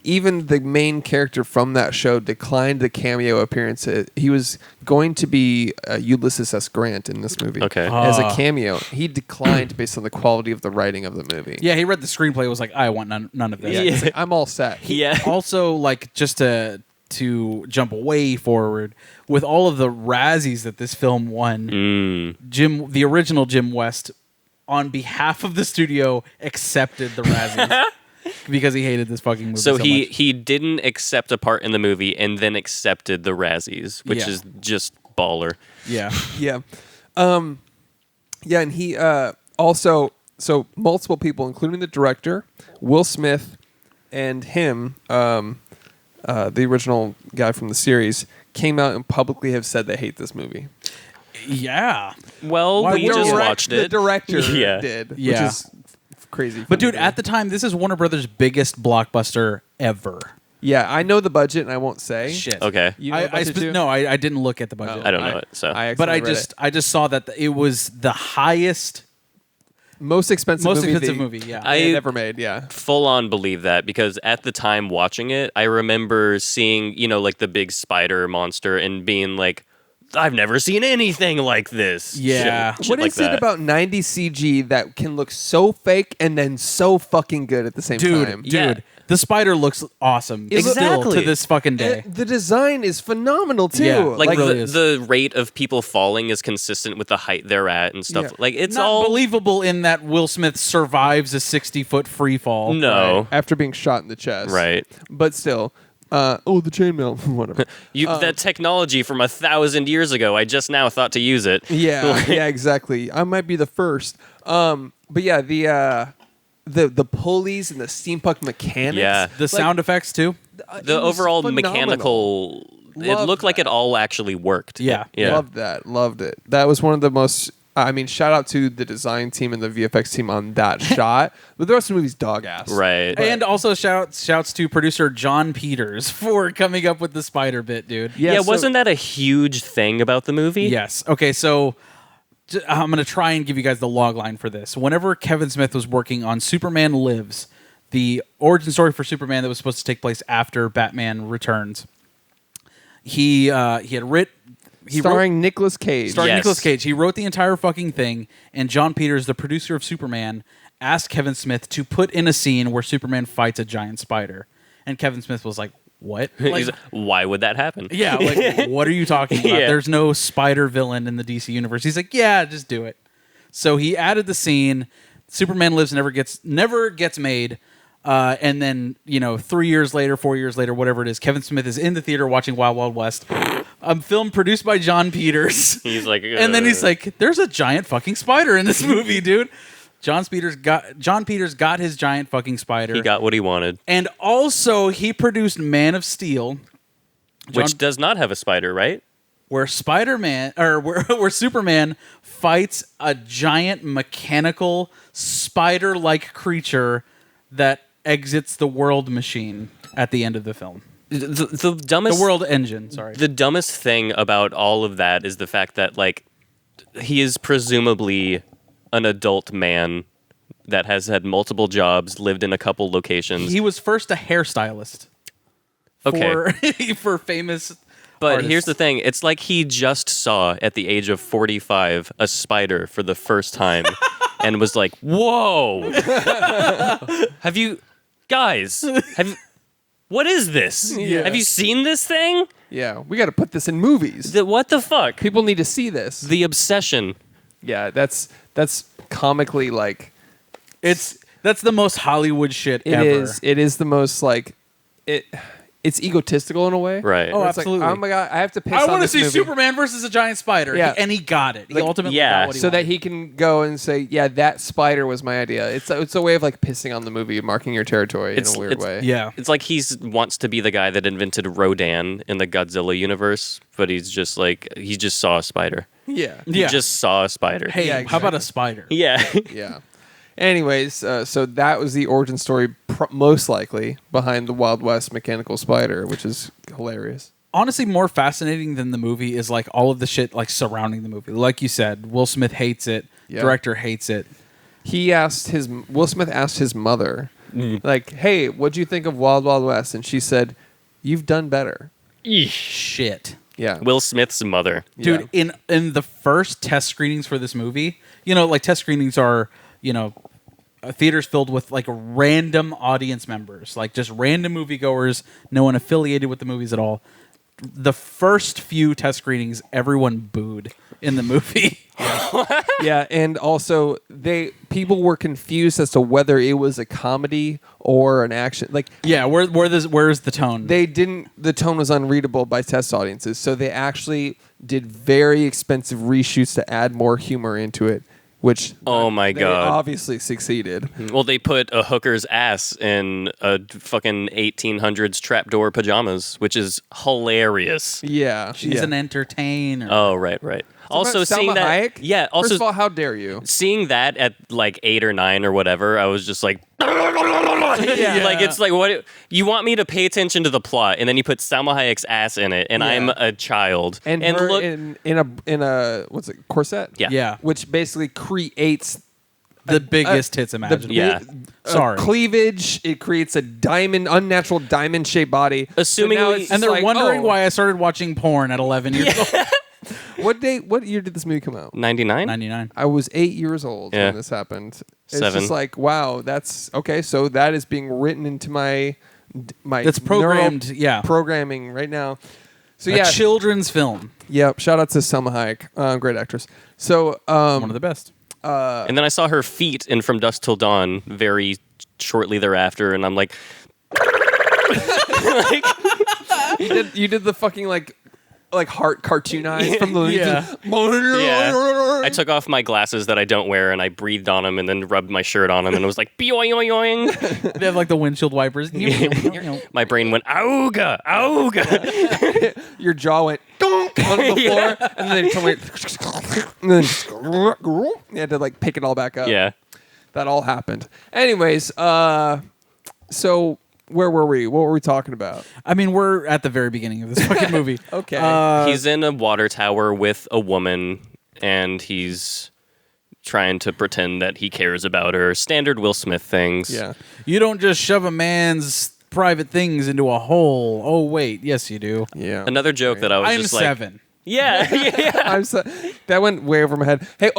even the main character from that show declined the cameo appearance. He was going to be Ulysses S. Grant in this movie. Okay. As a Ah. cameo. He declined based on the quality of the writing of the movie. Yeah, he read the screenplay. Was like, I want none of this. Yeah, he's like, I'm all set. Yeah. Also, like, just to jump way forward with all of the Razzies that this film won, the original Jim West, on behalf of the studio, accepted the Razzies because he hated this fucking movie. So So he much. he didn't accept a part in the movie and then accepted the Razzies, which Yeah. is just baller. Yeah. Yeah. Yeah, and he also, so multiple people, including the director, Will Smith, and him, the original guy from the series, came out and publicly have said they hate this movie. Yeah. Well, Why we would just you? watched The it. director Yeah. did, Yeah. which is crazy. But dude, at the time, this is Warner Brothers' biggest blockbuster ever. yeah, I know the budget, and I won't say. Shit. Okay. You know the budget too? No, I didn't look at the budget. I don't know it. So But I accidentally read just saw that it was the highest, it. most expensive movie. Yeah. they I- ever made. Yeah, full on believe that because at the time watching it, I remember seeing, like the big spider monster and being like, I've never seen anything like this. Yeah. Shit What like is it that. about 90s CG that can look so fake and then so fucking good at the same time? Yeah. The spider looks awesome. Still Exactly. to this fucking day. The design is phenomenal too. Yeah, Like really the, is. the rate of people falling is consistent with the height they're at and stuff. Yeah. Like it's Not all believable in that Will Smith survives a 60-foot free fall. no. after being shot in the chest. Right. But still, the chainmail, whatever. That technology from 1,000 years ago, I just now thought to use it. Yeah, yeah, exactly. I might be the first. But yeah, the pulleys and the steampunk mechanics. Yeah. The sound effects too. The it was overall phenomenal. mechanical, it Loved looked like that. it all actually worked. Yeah. Yeah. Loved that. Loved it. That was one of the most. I mean, shout out to the design team and the VFX team on that shot. But the rest of the movie's dog ass. Right. And also shouts to producer John Peters for coming up with the spider bit, dude. Yeah, so- wasn't that a huge thing about the movie? Yes. Okay, so I'm going to try and give you guys the log line for this. Whenever Kevin Smith was working on Superman Lives, the origin story for Superman that was supposed to take place after Batman Returns, he wrote starring Nicolas Cage. starring Yes. Nicolas Cage. He wrote the entire fucking thing, and John Peters, the producer of Superman, asked Kevin Smith to put in a scene where Superman fights a giant spider. And Kevin Smith was like, "What? He's like, why would that happen? Yeah, like what are you talking about? Yeah. There's no spider villain in the DC universe." He's like, "Yeah, just do it." So he added the scene. Superman Lives never gets made. And then 3 years later, 4 years later, whatever it is, Kevin Smith is in the theater watching Wild Wild West, a film produced by John Peters. He's like, And then he's like, "There's a giant fucking spider in this movie, dude." John Peters got his giant fucking spider. he got what he wanted, And also he produced Man of Steel, which does not have a spider, right? where where Superman fights a giant mechanical spider-like creature that exits the world machine at the end of the film. The dumbest The world engine, sorry. The dumbest thing about all of that is the fact that like he is presumably an adult man that has had multiple jobs, lived in a couple locations. He was first a hairstylist. Okay. For famous But artists. here's the thing. It's like he just saw, at the age of 45, a spider for the first time and was like, whoa. Have you... Guys, what is this? Yeah. Have you seen this thing? Yeah, we got to put this in movies. What the fuck? People need to see this. The obsession. Yeah, that's comically like That's the most Hollywood shit it ever. is. It is the most like it's egotistical in a way. Right. Oh, Where it's absolutely. Like, oh my god, I have to piss I on want to this see movie. Superman versus a giant spider. Yeah. And he got it. He Like, ultimately yeah, got what he So that wanted. he can go and say, yeah, that spider was my idea. It's a way of like pissing on the movie, marking your territory in a weird way. Yeah. It's like wants to be the guy that invented Rodan in the Godzilla universe, but he just saw a spider. Yeah. He Yeah. just saw a spider. Hey, Yeah, how about a exactly. spider? Yeah. Yeah. Anyways, so that was the origin story, most likely behind the Wild West mechanical spider, which is hilarious. Honestly, more fascinating than the movie is like all of the shit like surrounding the movie. Like you said, Will Smith hates it. Yeah. Director hates it. Will Smith asked his mother, like, "Hey, what'd you think of Wild Wild West?" And she said, "You've done better." Shit. Yeah. Will Smith's mother. Dude, in the first test screenings for this movie, like test screenings are, theaters filled with like random audience members, like just random moviegoers, no one affiliated with the movies at all. The first few test screenings, everyone booed in the movie. Yeah, and also people were confused as to whether it was a comedy or an action. Like, Yeah, where's the tone? the tone was unreadable by test audiences, so they actually did very expensive reshoots to add more humor into it, which Oh my they God. obviously succeeded. Well, they put a hooker's ass in a fucking 1800s trapdoor pajamas, which is hilarious. Yeah, She's an entertainer. Oh, right. Also, About seeing Salma that, Hayek? yeah. Also, First of all, how dare you? seeing that at like 8 or 9 or whatever, I was just like, Yeah. like it's like what you want me to pay attention to the plot, and then you put Salma Hayek's ass in it, and Yeah. I'm a child, And her look, in a what's it, corset? yeah, Yeah. Which basically creates The biggest tits imaginable. Yeah. Sorry. cleavage. It creates a unnatural diamond shaped body. Assuming So now we- it's And just they're like, wondering oh, why I started watching porn at 11 years old. What year did this movie come out? 99? 99. I was 8 years old Yeah. when this happened. It's 7. just like, wow, that's okay. So that is being written into my It's programmed, neural programming right now. So A children's film. Yep. Shout out to Selma Hayek, great actress. So One of the best. And then I saw her feet in From Dusk Till Dawn very shortly thereafter, and I'm like, you did the fucking like heart cartoon eyes from the Yeah. yeah. I took off my glasses that I don't wear, and I breathed on them, and then rubbed my shirt on them, and it was like, boing. They have like the windshield wipers. My brain went, auga, auga. Your jaw went donk onto the floor, and then it went, and then you had to like pick it all back up. Yeah. That all happened. Anyways, so where were we? What were we talking about? I mean, we're at the very beginning of this fucking movie. Okay. He's in a water tower with a woman, and he's trying to pretend that he cares about her. Standard Will Smith things. Yeah. You don't just shove a man's private things into a hole. Oh, wait. Yes, you do. Yeah. Another joke that I was I'm just like, 7. yeah. I'm so, that went way over my head. Hey,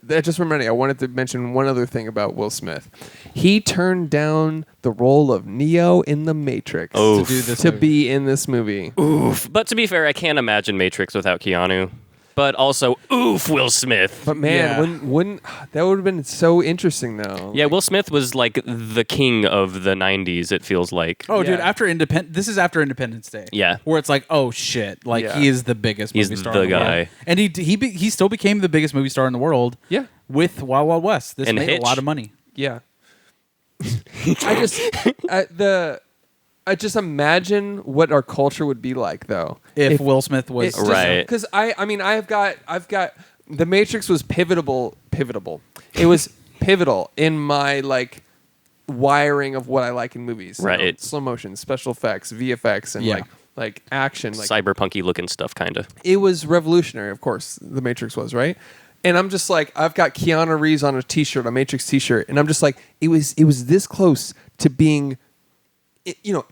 that just reminded me. I wanted to mention one other thing about Will Smith. He turned down the role of Neo in The Matrix Oof. To do this to movie. be in this movie. Oof. But to be fair, I can't imagine Matrix without Keanu. But also, oof, Will Smith. But man, Yeah. wouldn't that would have been so interesting though? Yeah, Will Smith was like the king of the 90s, it feels like. Oh, dude, Yeah. this is after Independence Day. Yeah. Where it's like, oh, shit. Like, Yeah. he is the biggest He's movie star the in the guy. world. And he still became the biggest movie star in the world Yeah. with Wild Wild West. This And made Hitch. a lot of money. Yeah. I just imagine what our culture would be like though If Will Smith was... Right. Because I mean I've got The Matrix was pivotal. It was pivotal in my like wiring of what I like in movies. You know, Right. slow motion, special effects, VFX, and Yeah. like action. Like Cyberpunky looking stuff, kind of. it was revolutionary. Of course, The Matrix was right. And I'm just like, I've got Keanu Reeves on a T-shirt, a Matrix T-shirt, and I'm just like, it was this close to being,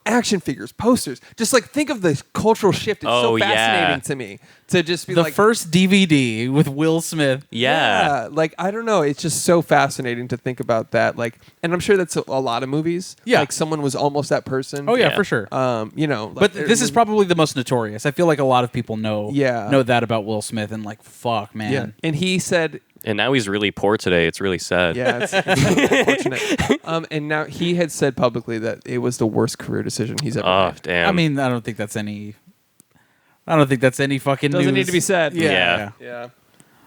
action figures, posters. Just like think of the cultural shift. It's so Oh, yeah. fascinating to me to just be the like first DVD with Will Smith. Yeah. like I don't know. It's just so fascinating to think about that. Like, and I'm sure that's a lot of movies. Yeah. like someone was almost that person. Oh, yeah, Yeah. for sure. But This is probably the most notorious. I feel like a lot of people know that about Will Smith and like, fuck, man. yeah. And he said. And now he's really poor today. It's really sad. Yeah, it's unfortunate. And now he had said publicly that it was the worst career decision he's ever Oh, made. damn. I mean, I don't think that's any fucking Doesn't need news. to be said. Yeah. Yeah.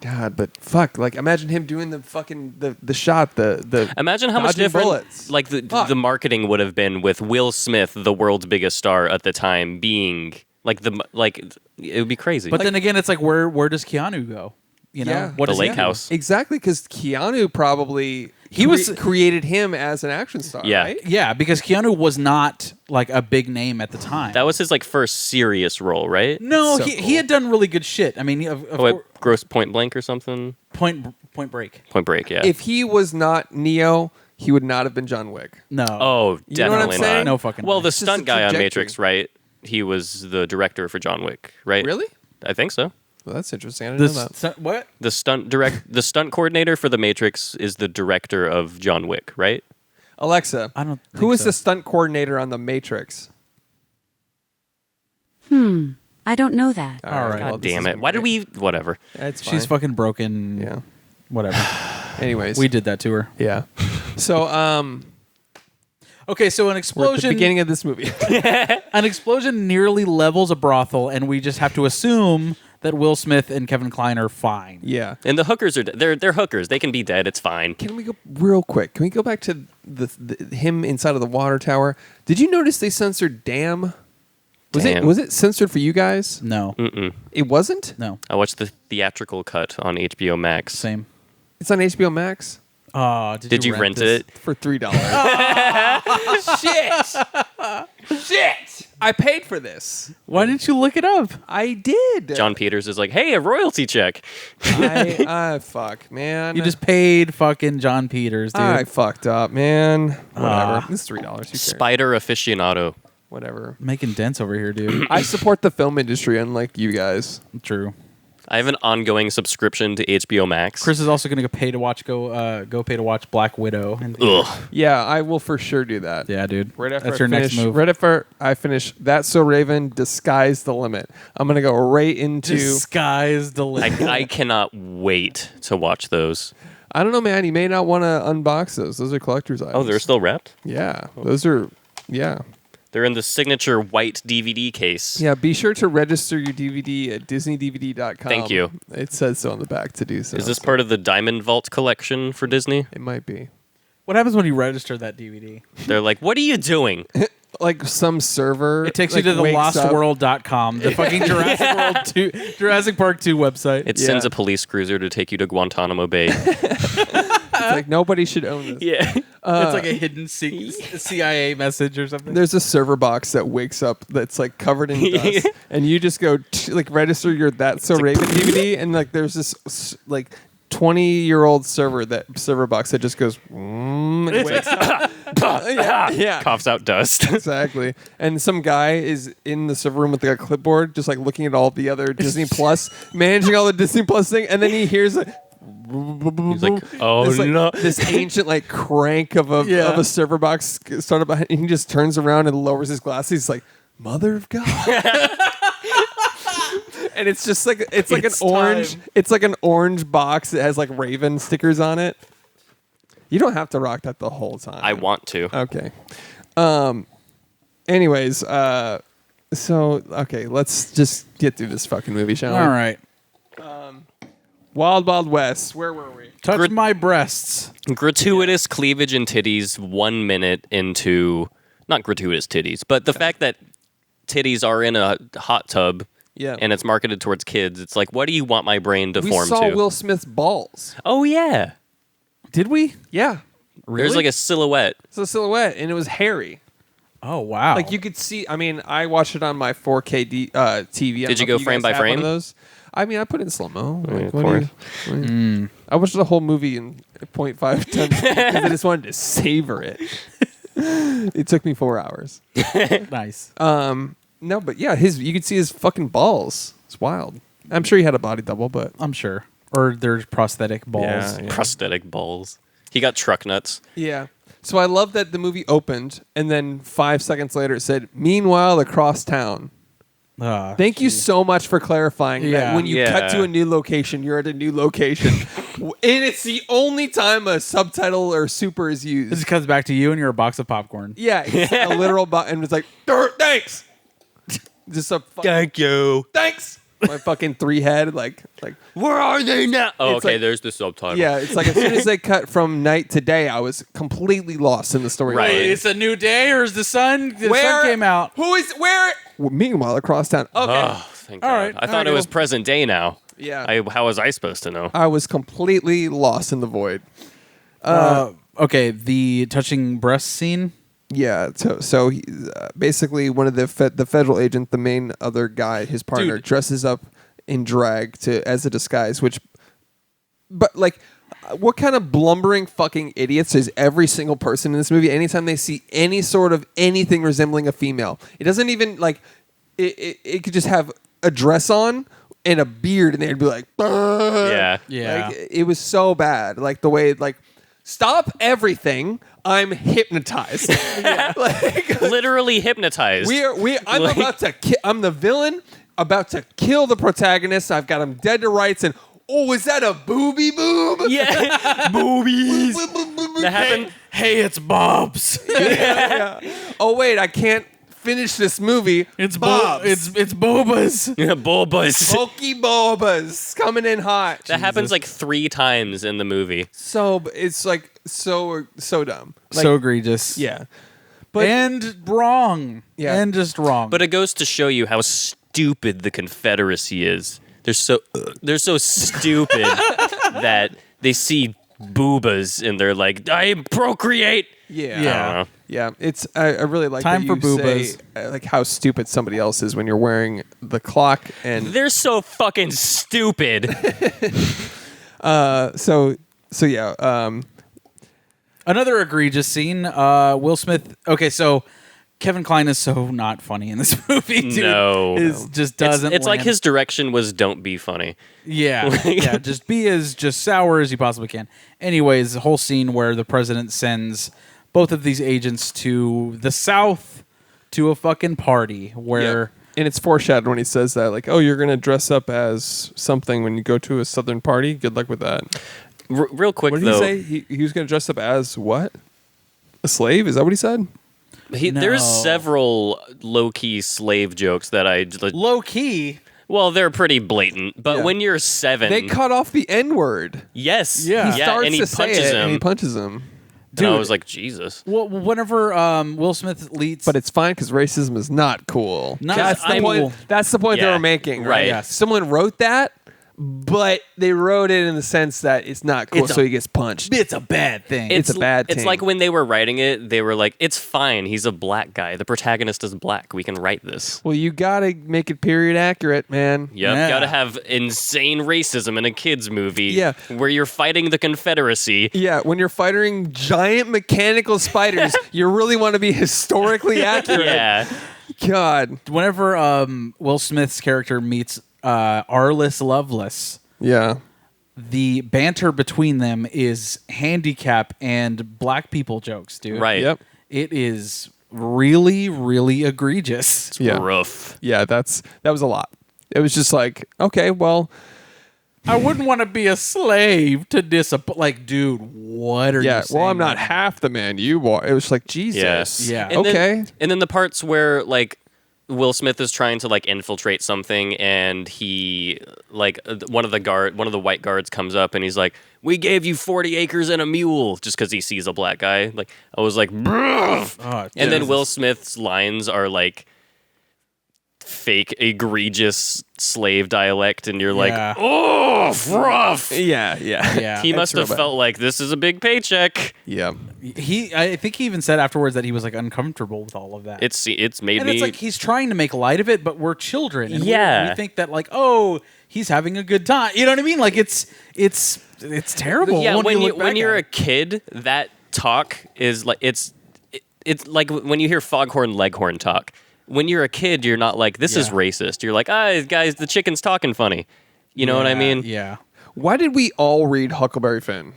God, but fuck! Like, imagine him doing the fucking the shot, the Imagine how much dodging different bullets. like Fuck. the marketing would have been with Will Smith, the world's biggest star at the time, being it would be crazy. But then again, it's like, where does Keanu go? You know, Yeah. what The does he lake do? house. exactly because Keanu probably was- created him as an action star. Yeah. right? Yeah, because Keanu was not like a big name at the time. that was his like first serious role, right? no, So he cool. had done really good shit. I mean, of Oh, wait, course, Gross Point Blank or something. Point Break. Point Break, yeah. If he was not Neo, he would not have been John Wick. No. oh, You know what I'm definitely saying? not. No fucking Well, way. the It's just stunt a guy on trajectory. Matrix, right? He was the director for John Wick, right? Really? I think so. Well, that's interesting. I didn't know that. What? The stunt coordinator for the Matrix is the director of John Wick, right? Alexa, I don't who think is so. the stunt coordinator on The Matrix? I don't know that. All right. God damn it! Why did we? Whatever. It's fine. She's fucking broken. Yeah. Whatever. Anyways, We did that to her. yeah. So Okay, so an we're at the explosion. beginning of this movie. An explosion nearly levels a brothel, and we just have to assume that Will Smith and Kevin Kline are fine. yeah. And the hookers are they're hookers. They can be dead. It's fine. Can we go real quick? Can we go back to the him inside of the water tower? Did you notice they censored "damn"? Damn. Was it censored for you guys? No. Mm-mm. It wasn't. No. I watched the theatrical cut on HBO Max. Same. It's on HBO Max Oh, Did you rent this? it? for $3. Shit! I paid for this. Why didn't you look it up? I did. John Peters is like, hey, a royalty check. Fuck, man. You just paid fucking John Peters, dude. I fucked up, man. Whatever. Ah. It's $3. Who cares? Spider aficionado. Whatever. Making dents over here, dude. I support the film industry, unlike you guys. True. I have an ongoing subscription to HBO Max. Chris is also going to pay to watch Black Widow. Ugh. Yeah, I will for sure do that. Yeah, dude. Right after That's I your finish, next move. Right after I finish That's So Raven, Disguise the Limit. I'm gonna go right into. Disguise the limit. I cannot wait to watch those. I don't know, man. You may not want to unbox those. Those are collector's items. Oh, they're still wrapped? Yeah, those are. Yeah, They're in the signature white DVD case. yeah. Be sure to register your DVD at DisneyDVD.com. Thank you. It says so on the back to do so. Is this part of the Diamond Vault collection for Disney? It might be. What happens when you register that DVD? They're like, what are you doing? Like some server. It takes like, you to the wakes up. lostworld.com, the fucking Jurassic Park 2 website. It Yeah. sends a police cruiser to take you to Guantanamo Bay. It's like nobody should own this. Yeah. It's like a hidden CIA message or something. There's a server box that wakes up that's like covered in dust, and you just go like register your That's So Raven DVD, and like there's this like 20-year-old server box that just goes. And it wakes up. yeah. Coughs out dust. Exactly. And some guy is in the server room with like a clipboard, just like looking at all the other Disney Plus, managing all the Disney Plus thing, and then he hears a. He's like, oh This, like, no. this ancient like crank of a server box started behind, and he just turns around and lowers his glasses. He's like, "Mother of God!" And it's just like it's like It's an orange. time. It's like an orange box that has like Raven stickers on it. You don't have to rock that the whole time. I want to. Okay. Anyways, so okay, let's just get through this fucking movie, shall we? All right. Wild Wild West. Where were we? Touch my breasts. Gratuitous cleavage and titties 1 minute into, not gratuitous titties, but the fact that titties are in a hot tub Yeah. and it's marketed towards kids, it's like, what do you want my brain to We form saw to? Will Smith's balls. Oh, yeah. Did we? Yeah. There's like a silhouette. It's a silhouette, and it was hairy. Oh, wow. Like you could see. I mean, I watched it on my 4K TV. I don't Did you know go if frame guys by have one frame? of those. I mean, I put it in slow mo. Yeah, of course. I watched the whole movie in 0.5 times because I just wanted to savor it. It took me 4 hours. Nice. No, but yeah, you could see his fucking balls. It's wild. I'm sure he had a body double, but I'm sure. Or there's prosthetic balls. Yeah. Prosthetic balls. He got truck nuts. yeah. So I love that the movie opened, and then 5 seconds later it said, "Meanwhile, across town." Thank you so much for clarifying that Yeah. when you Yeah. cut to a new location, you're at a new location. And it's the only time a subtitle or super is used. This comes back to you and you're a box of popcorn. Yeah, it's a literal and it's like, thanks. Just a Thank you. thanks. My fucking 3 head, like, Where are they now? Oh, It's okay, like- there's the subtitle. yeah, it's like as soon as they cut from night to day, I was completely lost in the story. Right. It's a new day, or is the sun? The sun came out. Who is where? Well, meanwhile, across town. Okay. Oh, thank All God. right, I thought I it was go. present day now. Yeah. How was I supposed to know? I was completely lost in the void. Okay, the touching breast scene. Yeah, so he, basically one of the federal agent, the main other guy, his partner, Dude. dresses up in drag as a disguise. But like, what kind of blumbering fucking idiots is every single person in this movie? Anytime they see any sort of anything resembling a female, it doesn't even like it could just have a dress on and a beard, and they'd be like, Yeah. Yeah. Like, it was so bad. Like the way like. Stop everything! I'm hypnotized. Like, Literally hypnotized. I'm Like- about to. I'm the villain, about to kill the protagonist. I've got him dead to rights. And is that a booby boob? Yeah. Boobies. That happened. Hey, it's Bob's. Yeah. Oh wait, I can't finish this movie. It's Bob's. It's Boba's. Bulbous. Smoky Bobas coming in hot. That happens like 3 times in the movie. So it's like so dumb. Like, So egregious. yeah, but and wrong. Yeah. And just wrong. But it goes to show you how stupid the Confederacy is. They're so stupid that they see boobas and they're like, I procreate. yeah, Yeah. yeah. It's I really like Time that for you say, boobas. like how stupid somebody else is when you're wearing the clock and They're so fucking stupid. so yeah. Another egregious scene. Will Smith. Okay, so Kevin Kline is so not funny in this movie, dude. No. Just doesn't It's like land. his direction was don't be funny. Yeah, yeah. Just be as just sour as you possibly can. Anyways, the whole scene where the president sends both of these agents to the South to a fucking party where. And it's foreshadowed when he says that, like, oh, you're going to dress up as something when you go to a Southern party. Good luck with that. Real quick, What did though. he say? He was going to dress up as what? A slave? Is that what he said? There's No. several low-key slave jokes that Low key. well, they're pretty blatant. But Yeah. when you're 7, They cut off the N-word. yes, Yeah. He starts and he to say punches it, him. and he punches him. And I Dude. was like, Jesus. Well, whenever Will Smith leads, But it's fine because racism is not cool. Not That's the cool. point. That's the point they Yeah, were making, right? right. Yes. Someone wrote that, but they wrote it in the sense that it's not cool, It's so a- he gets punched. it's a bad thing. It's a bad It's thing. like when they were writing it, they were like, it's fine. He's a black guy. The protagonist is black. We can write this. Well, you gotta make it period accurate, man. Yep, Yeah. gotta have insane racism in a kids movie. Yeah. where you're fighting the Confederacy. Yeah, when you're fighting giant mechanical spiders, you really want to be historically accurate. Yeah, God. whenever Will Smith's character meets Arliss Lovelace, Yeah. the banter between them is handicap and black people jokes, dude. right. Yep. It is really, really egregious. Yeah. Rough. Yeah, that was a lot. It was just like, okay, well, I wouldn't want to be a slave to disappoint. Like, dude, what are you yeah. saying? Well, I'm not right half the man you are. It was like Jesus. Yes. Yeah. And Okay. and then the parts where like Will Smith is trying to like infiltrate something, and he like one of the white guards comes up and he's like, "We gave you 40 acres and a mule," just because he sees a black guy. Like I was like, "Bruh." Oh, And then Jesus. Will Smith's lines are like fake, egregious slave dialect, and you're like, Yeah. "Oh, rough." Yeah, yeah. Yeah. He must have real bad. felt like this is a big paycheck. Yeah. I think he even said afterwards that he was like uncomfortable with all of that. It's made and me it's like he's trying to make light of it, but we're children. And Yeah. we think that like, oh, he's having a good time. You know what I mean? Like it's terrible. yeah. When look back you're at a it. kid, that talk is like it's like when you hear Foghorn Leghorn talk. When you're a kid, you're not like, this is Yeah. racist. You're like, guys, the chicken's talking funny. You know what I Yeah, mean? Yeah. Why did we all read Huckleberry Finn?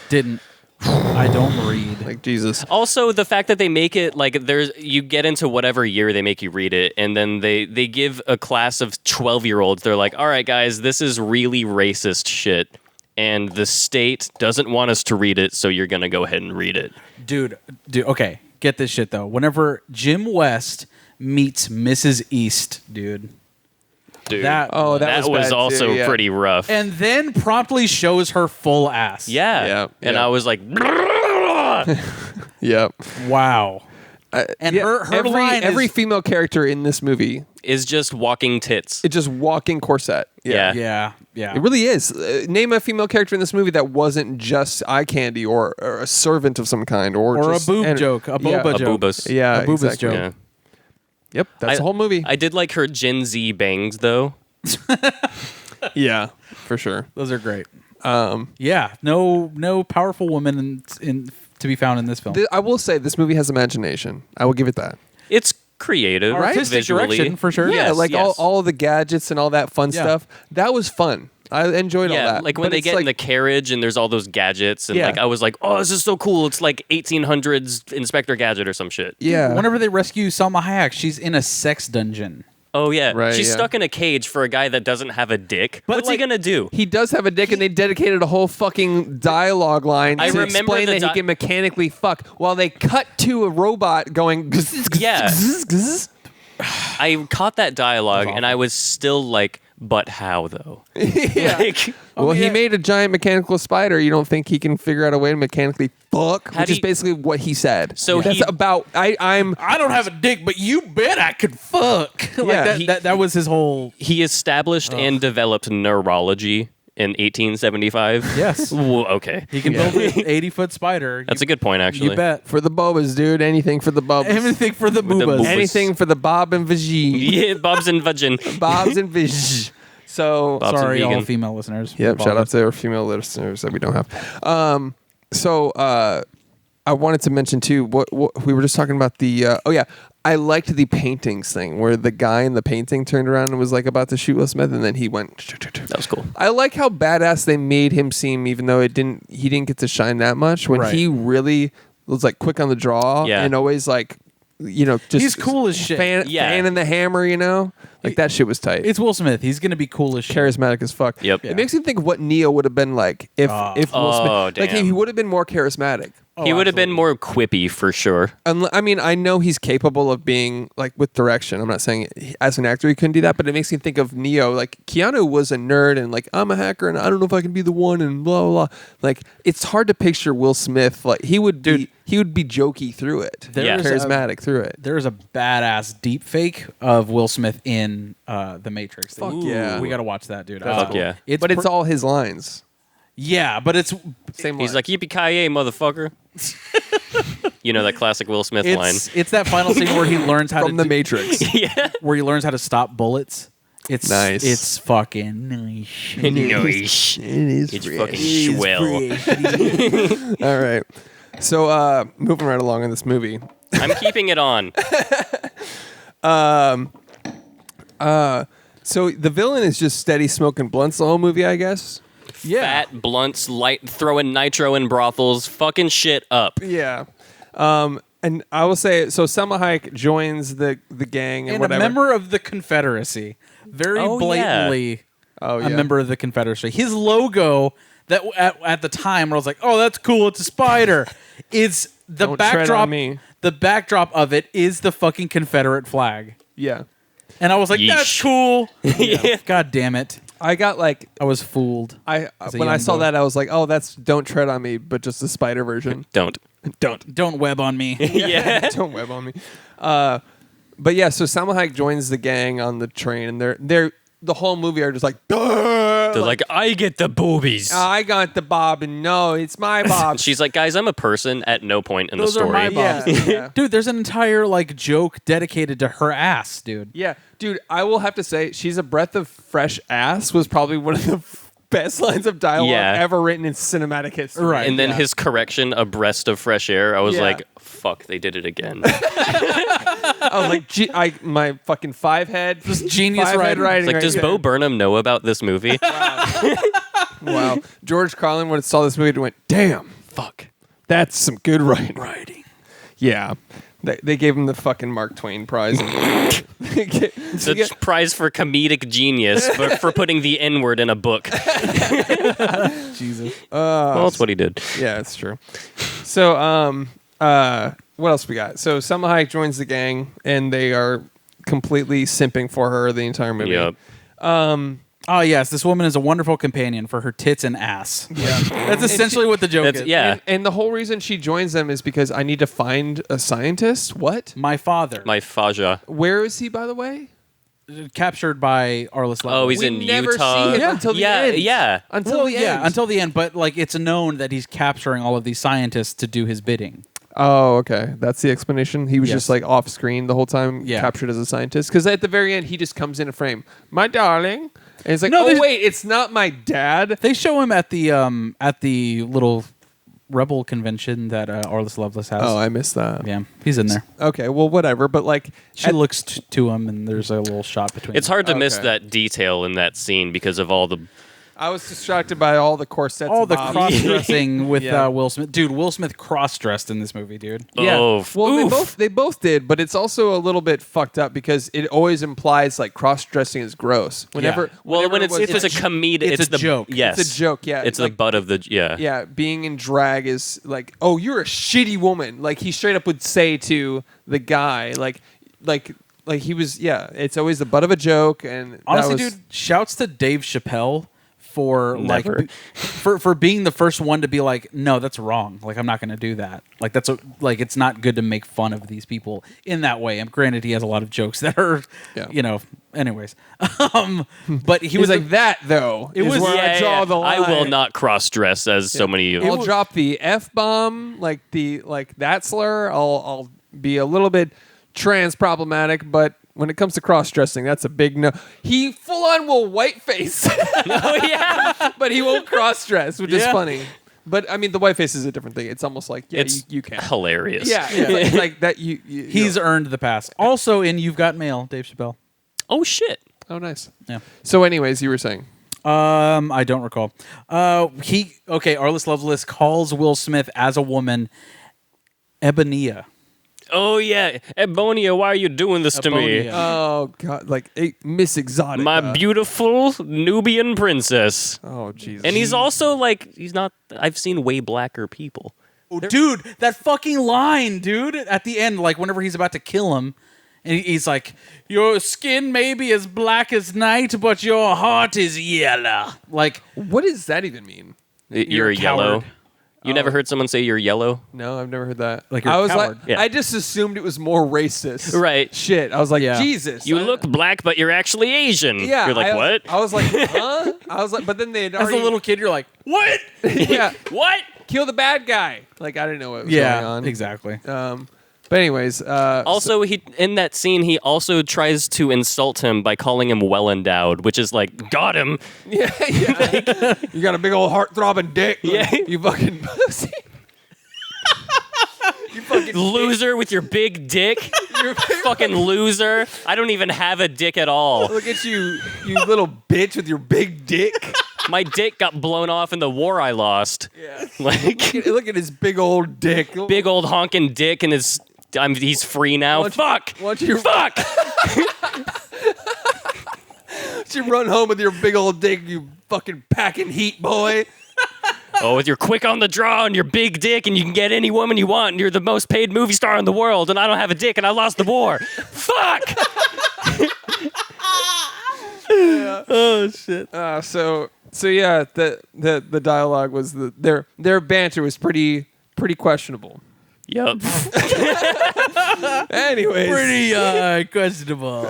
Didn't. I don't read. Like Jesus. Also, the fact that they make it like you get into whatever year they make you read it, and then they give a class of 12-year-olds. They're like, all right, guys, this is really racist shit, and the state doesn't want us to read it, so you're gonna go ahead and read it. Dude, okay. Get this shit though. Whenever Jim West meets Mrs. East, dude. Dude, That Oh, that was bad, also too, yeah. pretty rough. and then promptly shows her full ass. yeah. Yeah, And yeah. I was like, Yeah. Wow. And Yeah, her line every is, female character in this movie, is just walking tits. it's just walking corset. Yeah. yeah. It really is. Name a female character in this movie that wasn't just eye candy or a servant of some kind or Or a just boob joke, a yeah. boba A joke. boobas. Yeah, A boobas exactly. joke. Yeah. Yep, that's the whole movie. I did like her Gen Z bangs though. Yeah, for sure. Those are great. Yeah, no powerful woman in to be found in this film. I will say this movie has imagination. I will give it that. It's creative, Artistic visually. direction, for sure. Yeah, Yes, like yes. all of the gadgets and all that fun Yeah. stuff. That was fun. I enjoyed all Yeah, that. like when But they it's get in like- the carriage and there's all those gadgets, and Yeah. like I was like, oh, this is so cool. It's like 1800s Inspector Gadget or some shit. yeah. Whenever they rescue Salma Hayek, she's in a sex dungeon. Oh yeah, Right, she's yeah. stuck in a cage for a guy that doesn't have a dick. But, What's like, he gonna do? He does have a dick, and they dedicated a whole fucking dialogue line I to remember explain the that he can mechanically fuck, while they cut to a robot going. Yeah. I caught that dialogue and I was still like, but how though? Yeah. Like, Well, he yeah. made a giant mechanical spider. You don't think he can figure out a way to mechanically fuck? How Which do is you- basically what he said. So that's he- about. I'm. I don't have a dick, but you bet I could fuck. Like Yeah, that was his whole. he established and developed neurology in 1875. Yes. Whoa, okay. He can build an 80-foot spider. That's a good point, actually. You bet. For the bobas, dude. Anything for the bubs. Everything for the the boobas. boobas. Anything for the bob and vagine. Yeah, Bob's and Vagin. Bobs and vag. So. Bob's and Sorry, all vegan. female listeners. Yep. Shout out to our female listeners that we don't have. So I wanted to mention too. What we were just talking about the. Oh yeah. I liked the paintings thing where the guy in the painting turned around and was like about to shoot Will Smith, and then he went. That was cool. I like how badass they made him seem, even though he didn't get to shine that much. When Right. he really was like quick on the draw Yeah. and always like, just He's cool as shit. fanning the hammer, like that shit was tight. It's Will Smith. He's gonna be cool as shit. Charismatic as fuck. Yep. It makes me think of what Neo would have been like if Will Smith, like damn. he would have been more charismatic. He would have been more quippy for sure. I mean, I know he's capable of being like with direction. I'm not saying as an actor he couldn't do that, but it makes me think of Neo. Like Keanu was a nerd and like I'm a hacker and I don't know if I can be the one and blah blah blah. Like it's hard to picture Will Smith like he would be jokey through it, charismatic through it. There's a badass deep fake of Will Smith in The Matrix. Fuck yeah. We gotta watch that, dude. Fuck yeah. But it's all his lines. Yeah, but it's Same. He's lines. like, yippee-ki-yay, motherfucker. That classic Will Smith line. it's that final scene where he learns how from to the Matrix. where he learns how to stop bullets. It's Nice. It's fucking nice. Nice. It is. It's fucking swell. All right. So moving right along in this movie. I'm keeping it on. So the villain is just steady smoking blunts the whole movie, I guess. Yeah. Fat blunts, light throwing nitro in brothels, fucking shit up. Yeah. And I will say, so Selma Hayek joins the gang and And whatever. a member of the Confederacy. Very Oh, yeah. blatantly Oh, a yeah. member of the Confederacy. His logo that at the time where I was like, oh, that's cool, it's a spider. Is the Don't tread on backdrop me. the backdrop of it is the fucking Confederate flag. Yeah. And I was like, that's Yeesh. cool. God damn it. I got like I was fooled. As a when I young saw boy. that, I was like, oh, that's Don't Tread on Me, but just the spider version. Don't. Don't web on me. Yeah. Don't web on me. But yeah, so Salma Hayek joins the gang on the train, and they're the whole movie are just like, They're like, I get the boobies. I got the bob, and no, it's my bob. She's like, guys, I'm a person at no point in Those the are story. my bobs. Yeah. Dude, there's an entire like joke dedicated to her ass, dude. Yeah, dude, I will have to say, she's a breath of fresh ass was probably one of the best lines of dialogue Yeah. ever written in cinematic history. Right. And then Yeah. his correction, a breast of fresh air, I was Yeah. like, fuck, they did it again. I was like, my fucking five head, just genius five-head writing. writing. It's like, right does there. Bo Burnham know about this movie? Wow. George Carlin, when he saw this movie, and went, damn, fuck, that's some good writing. Yeah. They gave him the fucking Mark Twain prize. The prize for comedic genius for putting the N-word in a book. Jesus. Well, that's what he did. Yeah, it's true. So, what else we got? So, Selma Hayek joins the gang, and they are completely simping for her the entire movie. Yep. Oh yes, this woman is a wonderful companion for her tits and ass. Yeah. That's essentially what the joke That's, is. yeah. And the whole reason she joins them is because I need to find a scientist. What? My father, My Faja. Where is he, by the way? captured by Arliss Lovell. Oh, he's We in never Utah. see him until the yeah, end. yeah. Until Well, the yeah, end. until the end. But like, it's known that he's capturing all of these scientists to do his bidding. Oh, okay. That's the explanation. He was Yes. just like off screen the whole time, Yeah. captured as a scientist. Because at the very end, he just comes in a frame. My darling. And it's like, No, oh, there's- wait, it's not my dad. They show him at the little rebel convention that Arliss Lovelace has. Oh, I missed that. yeah, he's in there. Okay, well, whatever. But like, She looks to him, and there's a little shot between. It's them. hard to miss Okay. that detail in that scene because of all the... I was distracted by all the corsets. all and the bobs. cross dressing with Yeah. Will Smith. Dude, Will Smith cross dressed in this movie, dude. Yeah. Oh, Well, they both did, but it's also a little bit fucked up because it always implies like cross dressing is gross. Whenever, Well, when whenever it's was- a comedic... it's a the joke. Yes. It's a joke, yeah. It's Like- the butt of the... Yeah. yeah, being in drag is like, oh, you're a shitty woman. Like he straight up would say to the guy, like he was. Yeah, it's always the butt of a joke. And that Honestly, was- dude, shouts to Dave Chappelle for Never. like for being the first one to be like, no, that's wrong. Like, I'm not going to do that. Like, it's not good to make fun of these people in that way. And granted, he has a lot of jokes that are, Yeah. anyways. But he he was was like that though. It is was- where I draw the line. I will not cross-dress as so many of... I'll drop the F bomb, like that slur. I'll be a little bit trans problematic, but when it comes to cross dressing, that's a big no. He full on will whiteface. Oh, yeah. But he won't cross dress, which is Yeah. funny. But I mean, the white face is a different thing. It's almost like It's you can. hilarious. Yeah, it's like that. He's earned the pass. Also, in You've Got Mail, Dave Chappelle. Oh shit. Oh, nice. Yeah. So, anyways, you were saying. I don't recall. Arliss Lovelace calls Will Smith as a woman, Ebonia. Oh yeah, Ebonia, why are you doing this to me? Ebonia. Oh God, like Miss Exotic. My beautiful Nubian princess. Oh Jesus. And he's also like, he's not. I've seen way blacker people. Oh, dude, that fucking line, dude, at the end, like whenever he's about to kill him, and he's like, "Your skin may be as black as night, but your heart is yellow." Like, What does that even mean? You're a yellow. coward. You never heard someone say you're yellow? No, I've never heard that. Like you're I a was coward. like, Yeah. I just assumed it was more racist. Right. Shit. I was like, Yeah. Jesus. You I- look black, but you're actually Asian. Yeah. You're like, what? I was like, huh? I was like, but then they had as already. a little kid, you're like, "What?" yeah. What? Kill the bad guy. Like I didn't know what was going on. exactly. But anyways, Also, he in that scene, he also tries to insult him by calling him well endowed, which is like, got him. yeah. You got a big old heart throbbing dick. Yeah. You fucking pussy. You fucking Loser with your big dick. You're fucking loser. I don't even have a dick at all. Look at you, you little bitch with your big dick. My dick got blown off in the war I lost. Yeah. Like, Look at his big old dick. big old honking dick, and he's free now. Fuck. Why don't you, Fuck. you run home with your big old dick, you fucking packing heat boy. Oh, with your quick on the draw and your big dick, and you can get any woman you want, and you're the most paid movie star in the world, and I don't have a dick, and I lost the war. Fuck. Oh shit. So yeah, the dialogue was their banter was pretty questionable. Yep. Anyways, Pretty questionable.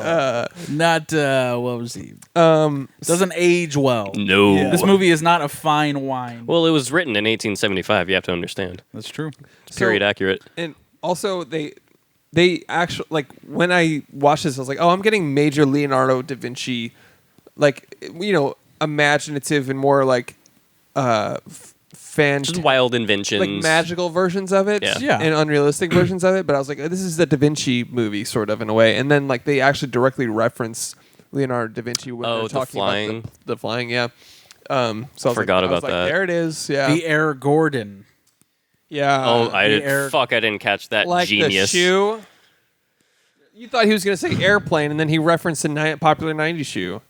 Not what was he? Doesn't age well. No. This movie is not a fine wine. Well, it was written in 1875. You have to understand. That's true. It's period accurate. and also they actually, like, when I watched this, I was like, oh, I'm getting major Leonardo da Vinci, like, imaginative and more like Just wild inventions. like magical versions of it, Yeah. and unrealistic versions of it. But I was like, this is the Da Vinci movie, sort of, in a way. And then like they actually directly reference Leonardo da Vinci when they're the talking flying. about the flying. Yeah. So I was Forgot like, about that. There it is. Yeah. The Air Gordon. Yeah. I the didn't catch that. like Genius. the shoe. You thought he was going to say airplane, and then he referenced a popular '90s shoe.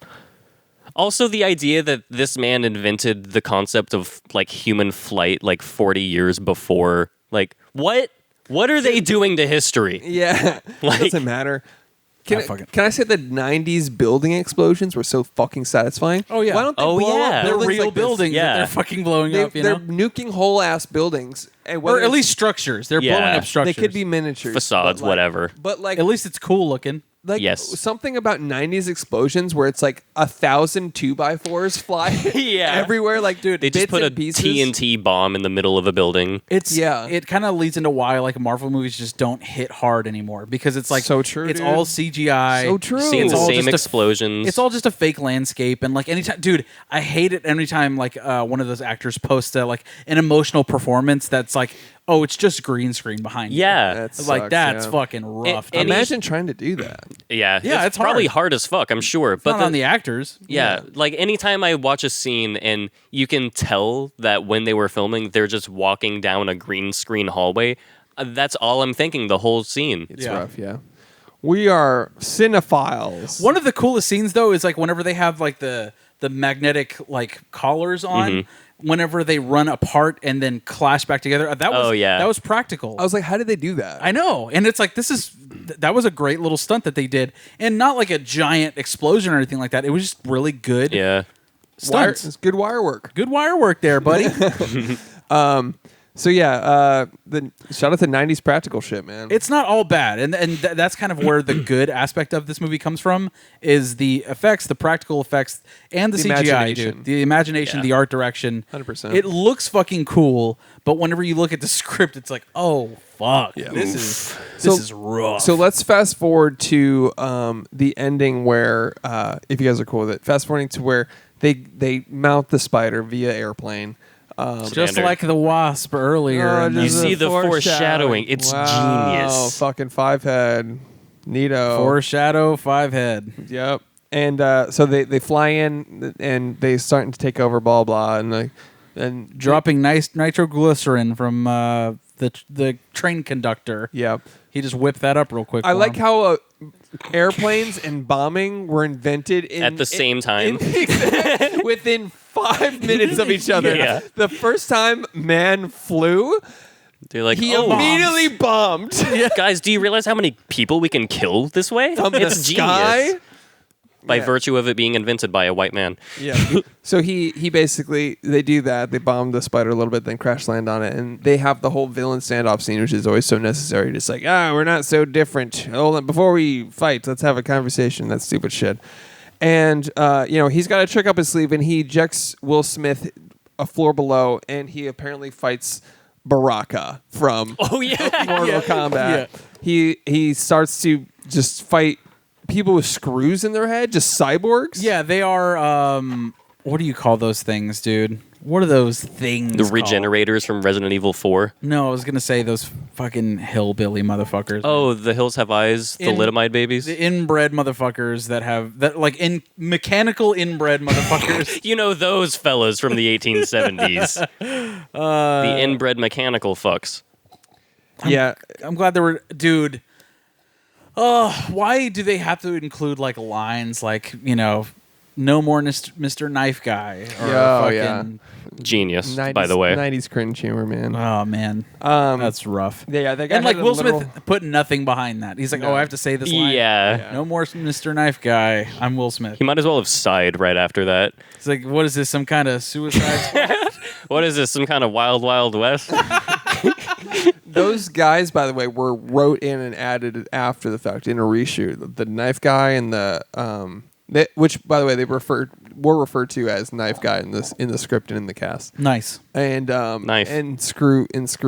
Also, the idea that this man invented the concept of like human flight like 40 years before. Like, what? What are they doing to history? Yeah. Like- It doesn't matter. Can fucking- I say the '90s building explosions were so fucking satisfying? Oh, yeah. Why don't they Oh, blow yeah. up They're They're buildings real like this? buildings Yeah. that they're fucking blowing up, you They're know? nuking whole ass buildings, and Or whether at it's- least structures. They're Yeah. blowing up they structures. could be miniatures, Facades, but, like- whatever. But like, At least it's cool looking. like Yes. something about '90s explosions where it's like 1,000 2x4s fly Yeah. everywhere. Like, dude, They just bits put a and pieces. TNT bomb in the middle of a building. Yeah. It kind of leads into why like Marvel movies just don't hit hard anymore because it's like So true, It's dude. all CGI. So true. Seeing It's the all same just a- explosions. It's all just a fake landscape, and like anytime, dude, I hate it anytime like one of those actors posts like an emotional performance that's like, oh, it's just green screen behind you. Yeah. That It's like sucks, that's yeah. fucking rough. And dude. Imagine trying to do that. Yeah, Yeah, it's probably hard. hard as fuck, I'm sure. It's not But on the actors. yeah, like anytime I watch a scene and you can tell that when they were filming, they're just walking down a green screen hallway. That's all I'm thinking the whole scene. It's Yeah. rough. Yeah. We are cinephiles. One of the coolest scenes though is like whenever they have like the magnetic like collars on. Mm-hmm. Whenever they run apart and then clash back together, that was Oh, yeah. that was practical. I was like, how did they do that? I know, and it's like that was a great little stunt that they did, and not like a giant explosion or anything like that. It was just really good Yeah. stunts. It's good wire work. Good wire work there, buddy. So yeah, the shout out to '90s practical shit, man. It's not all bad, and that's kind of where the good aspect of this movie comes from is the effects, the practical effects, and the CGI, imagination. dude. The imagination, Yeah. the art direction. 100%. It looks fucking cool, but whenever you look at the script, it's like, oh fuck, Yeah. this So- is rough. So let's fast forward to the ending where, if you guys are cool with it, fast forwarding to where they mount the spider via airplane. Just Standard. like the wasp earlier. Oh, in You just the see the foreshadowing. It's genius. Oh, fucking five head. Neato. foreshadow 5-head. Yep. And so they fly in and they starting to take over, blah blah, and Dropping nice nitroglycerin from the train conductor. Yep. He just whipped that up real quick. I for like him. how airplanes and bombing were invented At the same time. within 5 minutes of each other. Yeah. The first time man flew, They're like, he oh, immediately bombed guys, do you realize how many people we can kill this way? from It's the genius. sky. By Yeah. virtue of it being invented by a white man. Yeah. So he basically, they do that. They bomb the spider a little bit, then crash land on it, and they have the whole villain standoff scene, which is always so necessary. Just like, we're not so different. Hold on, before we fight, let's have a conversation. That stupid shit. And he's got a trick up his sleeve, and he ejects Will Smith a floor below, and he apparently fights Baraka from Oh, yeah. Mortal Kombat. He starts to just fight people with screws in their head, just cyborgs. Yeah, they are. What do you call those things, dude? What are those things? The called? regenerators from Resident Evil 4. No, I was gonna say those fucking hillbilly motherfuckers. Oh, the hills have eyes, the thalidomide babies. The inbred motherfuckers that have that like in mechanical inbred motherfuckers. You know those fellas from the 1870s. The inbred mechanical fucks. Yeah. I'm glad there were, dude. Oh, why do they have to include like lines like no more Mr. Knife Guy or fucking? Genius, 90s, by the way. 90s cringe humor, man. Oh man, that's rough. Yeah, that guy And like had a Will little- Smith put nothing behind that. He's like, No. oh, I have to say this line. Yeah. No more Mr. Knife Guy. I'm Will Smith. He might as well have sighed right after that. It's like, what is this? Some kind of suicide? squad? What is this, some kind of wild, wild west? Those guys, by the way, were wrote in and added after the fact in a reshoot. The knife guy and the which, by the way, they were referred to as knife guy in the script and in the cast. Nice. And Knife. and screw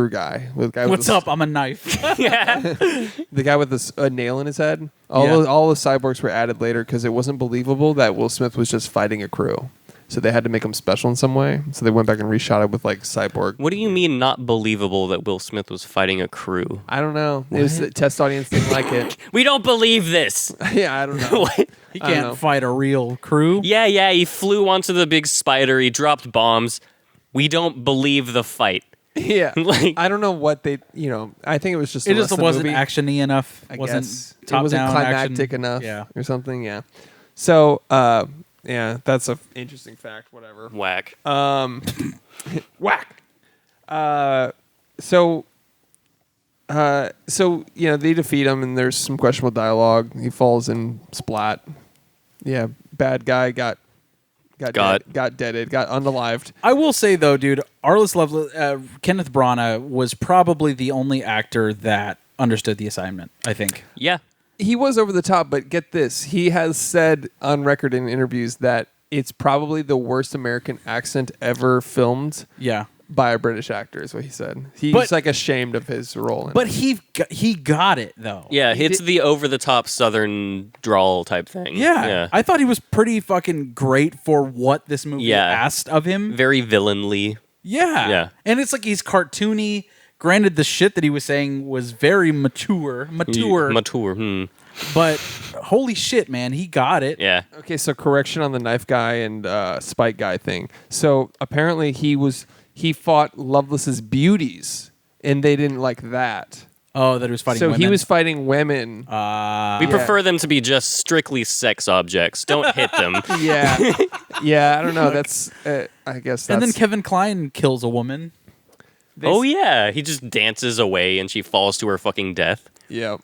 guy with guy. What's with up? I'm a knife. The guy with a nail in his head. All Yeah. the cyborgs were added later because it wasn't believable that Will Smith was just fighting a crew. So they had to make him special in some way. So they went back and reshot it with like cyborg. What do you mean not believable that Will Smith was fighting a crew? I don't know. It was the test audience didn't like it. We don't believe this. Yeah, I don't know. What? He I don't know. can't fight a real crew. Yeah, he flew onto the big spider. He dropped bombs. We don't believe the fight. Yeah, Like- I don't know what they. I think it was just. It the just rest of the wasn't movie. actiony enough. I wasn't guess it top wasn't down climactic action. enough. Yeah. or something. Yeah. So, yeah, that's a interesting fact. Whatever. Whack. Whack. So they defeat him, and there's some questionable dialogue. He falls in splat. Yeah, bad guy got deaded, got unalived. I will say though, dude, Arliss Lovelace, Kenneth Branagh was probably the only actor that understood the assignment. I think. Yeah. He was over the top, but get this: he has said on record in interviews that it's probably the worst American accent ever filmed Yeah. by a British actor. Is what he said. He's But- like ashamed of his role. In But it. he got it though. Yeah, it's the over-the-top Southern drawl type thing. Yeah. I thought he was pretty fucking great for what this movie Yeah. asked of him. Very villainly. Yeah. Yeah. And it's like he's cartoony. Granted, the shit that he was saying was very mature, Mature. but holy shit, man, he got it. Yeah. Okay, so correction on the knife guy and spike guy thing. So apparently he fought Lovelace's beauties, and they didn't like that. Oh, that he was fighting So women. he was fighting women. We prefer them to be just strictly sex objects. Don't hit them. Yeah, yeah. I don't know. That's I guess. That's, and then Kevin Kline kills a woman. Oh, yeah. He just dances away and she falls to her fucking death. Yep.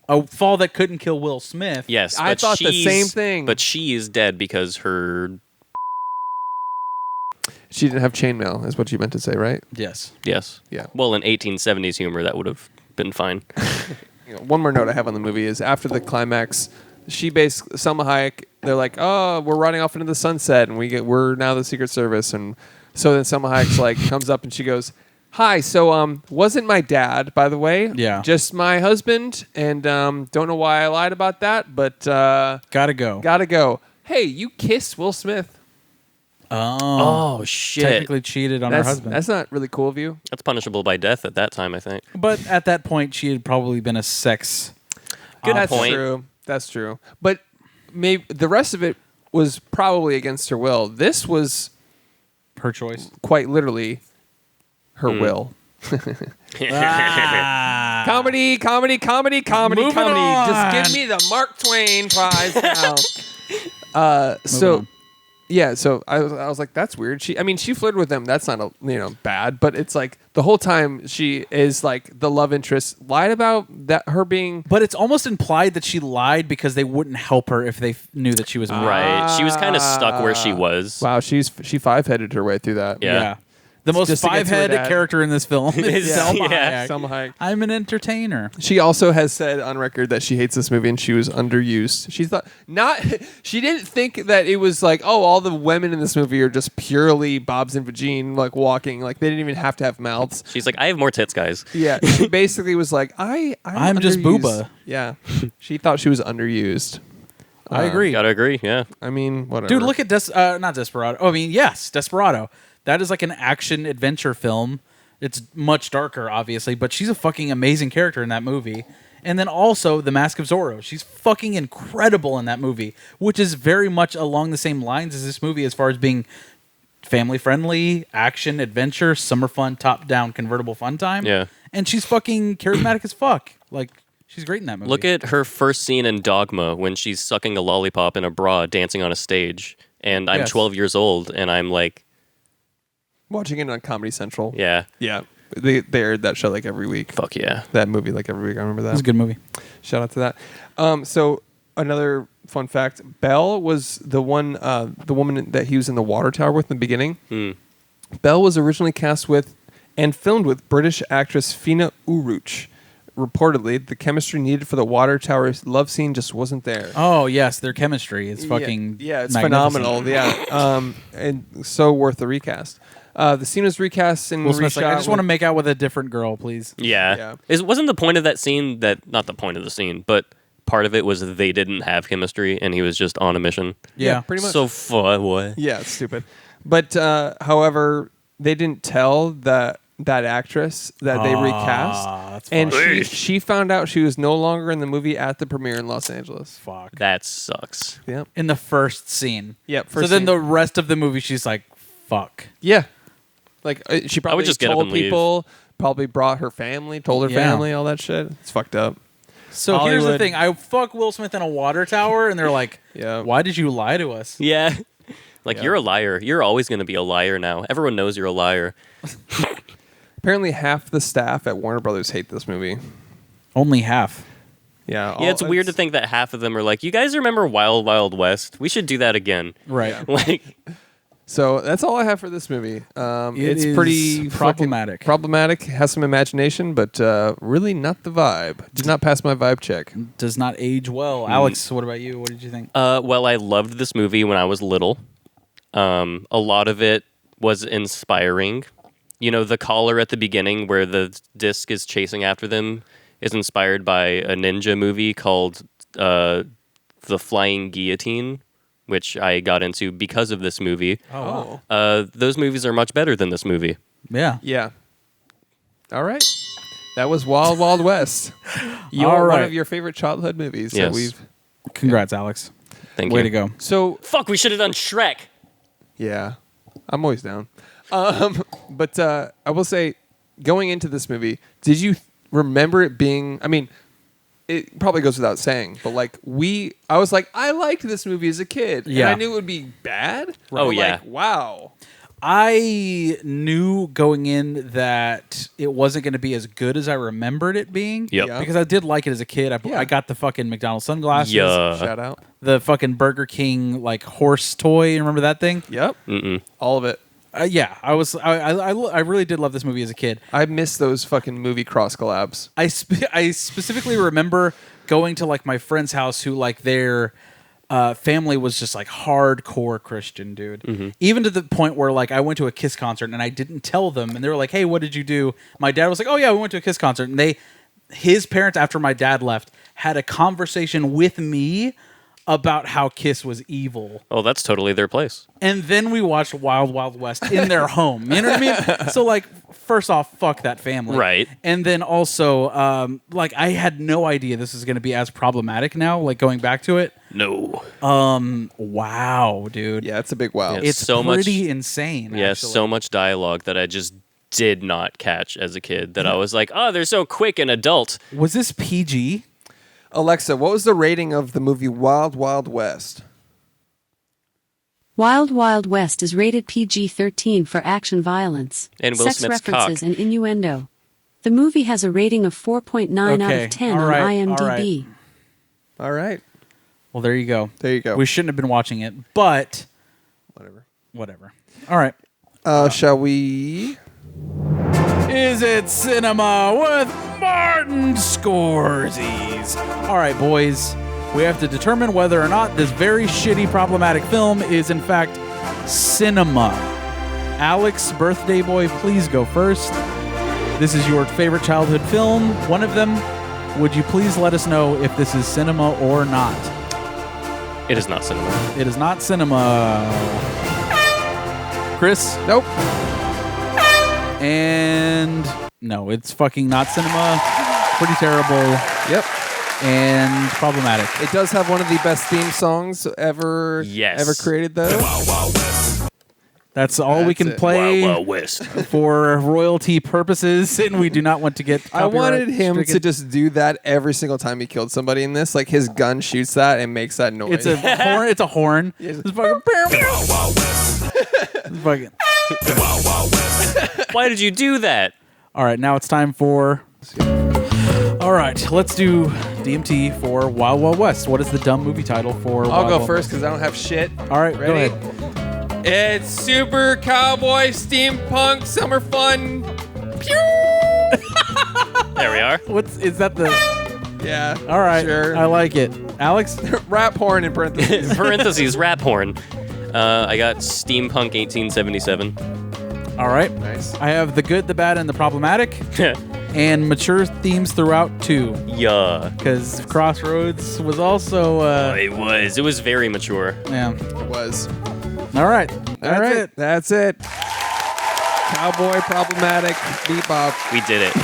A fall that couldn't kill Will Smith. Yes. I but thought the she's- same thing. But she is dead because her... She didn't have chainmail, is what you meant to say, right? Yes. Yes. Yeah. Well, in 1870s humor, that would have been fine. One more note I have on the movie is after the climax, Selma Hayek, they're like, oh, we're running off into the sunset, and we're now the Secret Service, and so then Selma Hayek's like comes up and she goes, hi, so wasn't my dad, by the way. Yeah. Just my husband, and don't know why I lied about that, but Gotta go. gotta go. Hey, you kissed Will Smith. Oh shit! Technically cheated on her That's husband. that's not really cool of you. That's punishable by death at that time, I think. But at that point, she had probably been a sex. Good That's point. true. That's true. But maybe the rest of it was probably against her will. This was Her choice. quite literally her will. Comedy, comedy, comedy, comedy, Moving comedy. on. Just give me the Mark Twain prize now. on. So I was like, that's weird. She flirted with him. That's not bad, but it's like the whole time she is like the love interest, lied about that her being. But it's almost implied that she lied because they wouldn't help her if they knew that she was married. Right. She was kind of stuck where she was. Wow, she five-headed her way through that. Yeah. The most Just to get to her five-headed dad. character in this film is Yeah. Selma Yeah. Hayek. Selma Hayek. I'm an entertainer. She also has said on record that she hates this movie and she was underused. She didn't think that it was like, oh, all the women in this movie are just purely Bob's and Vagine, like walking, like they didn't even have to have mouths. She's like, I have more tits, guys. Yeah, she basically was like, I'm just underused. Booba. Yeah, she thought she was underused. I agree. Gotta agree. Yeah. I mean, whatever. Dude, look at not Desperado. Oh, I mean, yes, Desperado. That is like an action adventure film. It's much darker, obviously, but she's a fucking amazing character in that movie. And then also The Mask of Zorro. She's fucking incredible in that movie, which is very much along the same lines as this movie as far as being family friendly, action, adventure, summer fun, top down, convertible fun time. Yeah. And she's fucking charismatic as fuck. Like, she's great in that movie. Look at her first scene in Dogma when she's sucking a lollipop in a bra dancing on a stage. And I'm Yes. 12 years old and I'm like, watching it on Comedy Central. yeah, Yeah, they aired that show like every week. fuck yeah. That movie like every week. I remember that. It's a good movie. Shout out to that. So another fun fact: Belle was the woman that he was in the water tower with in the beginning. Belle was originally cast with and filmed with British actress Fina Uruch. Reportedly, the chemistry needed for the water tower love scene just wasn't there. Oh, yes, their chemistry is fucking yeah, it's magnificent. phenomenal. Yeah, and so worth the recast. The scene was recast and Will Smith's like, reshot I just want to with- make out with a different girl, please. Yeah. Yeah. Wasn't the point of that scene not the point of the scene, but part of it was that they didn't have chemistry and he was just on a mission. Yeah. pretty much. So fun. What? Yeah, it's stupid. But however, they didn't tell that actress that they recast, that's and fucked. she found out she was no longer in the movie at the premiere in Los Angeles. Fuck. That sucks. Yep. In the first scene. Yep. So then the rest of the movie, she's like, fuck. Yeah. Like she probably just get up told and leave. people, probably brought her family, told her Yeah. family, all that shit. It's fucked up. So here's the Hollywood. thing. I fuck Will Smith in a water tower, and they're like, Yeah. why did you lie to us? Yeah. Like, Yeah. you're a liar. You're always going to be a liar now. Everyone knows you're a liar. Apparently, half the staff at Warner Brothers hate this movie. Only half. Yeah. Yeah, it's weird to think that half of them are like, you guys remember Wild Wild West? We should do that again. Right. Like, So that's all I have for this movie. It's is pretty problematic. fucking problematic. Has some imagination, but really not the vibe. Did not pass my vibe check. Does not age well. Alex, what about you? What did you think? well, I loved this movie when I was little. A lot of it was inspiring. You know, the collar at the beginning where the disc is chasing after them is inspired by a ninja movie called The Flying Guillotine, which I got into because of this movie. Oh. Those movies are much better than this movie. Yeah. Yeah. All right. That was Wild Wild West. One right. of your favorite childhood movies that Yes. we've. Congrats, Alex. Thank Way you. to go. So Fuck, we should have done Shrek. yeah, I'm always down. But I will say, going into this movie, did you remember it being? I mean, it probably goes without saying, but like I was like, I liked this movie as a kid, Yeah. and I knew it would be bad. Oh, but yeah. like, wow. I knew going in that it wasn't going to be as good as I remembered it being. Yep. Yeah. Because I did like it as a kid. Yeah. I got the fucking McDonald's sunglasses. Yeah. Shout out. The fucking Burger King like horse toy. Remember that thing? Yep. All of it. Yeah. I really did love this movie as a kid. I miss those fucking movie cross collabs. I specifically remember going to like my friend's house who like their family was just like hardcore Christian, dude. Even to the point where like I went to a Kiss concert and I didn't tell them, and they were like, "Hey, what did you do?" My dad was like, "Oh yeah, we went to a Kiss concert." And his parents, after my dad left, had a conversation with me about how Kiss was evil. Oh, that's totally their place. And then we watched Wild Wild West in their home. You know what I mean? So, like, first off, fuck that family. Right. And then also, like, I had no idea this was going to be as problematic now, like, going back to it. No. Wow, dude. Yeah, it's a big wow. Yeah. It's so pretty much- insane, Yeah, actually. so much dialogue that I just did not catch as a kid that I was like, oh, they're so quick and adult. Was this PG? Alexa, what was the rating of the movie Wild Wild West? Wild Wild West is rated PG-13 for action violence, And Will sex Smith's references, cock. and innuendo. The movie has a rating of 4.9 out Okay, of 10 all on right, IMDb. All right. Well, there you go. There you go. We shouldn't have been watching it, but whatever. All right. Shall we? Is it cinema with Martin Scorsese? All right, boys. We have to determine whether or not this very shitty, problematic film is, in fact, cinema. Alex, birthday boy, please go first. This is your favorite childhood film, one of them. Would you please let us know if this is cinema or not? It is not cinema. It is not cinema. Chris? Nope. And no, it's fucking not cinema. Pretty terrible Yep. and problematic. It does have one of the best theme songs ever created, though. That's all we That's can it. play Wild Wild West. for royalty purposes, and we do not want to get I wanted copyright him stricken. to just do that every single time he killed somebody in this. Like his gun shoots that and makes that noise. It's a horn. It's a horn. Yes. It's fucking. It's fucking. Why did you do that? All right, now it's time for. All right, let's do DMT for Wild Wild West. What is the dumb movie title for? I'll Wild go Wild first West? because I don't have shit. All right, go Ready? ahead. It's super cowboy steampunk summer fun. There we are. Is that the? Yeah. All right, Sure. I like it. Alex. Rap horn in parentheses. Parentheses, rap horn. I got Steampunk 1877. All right. Nice. I have the good, the bad, and the problematic, and mature themes throughout too. Yeah. Because Crossroads was also. It was very mature. Yeah. It was. All right. All right. That's it. Cowboy problematic bebop. We did it.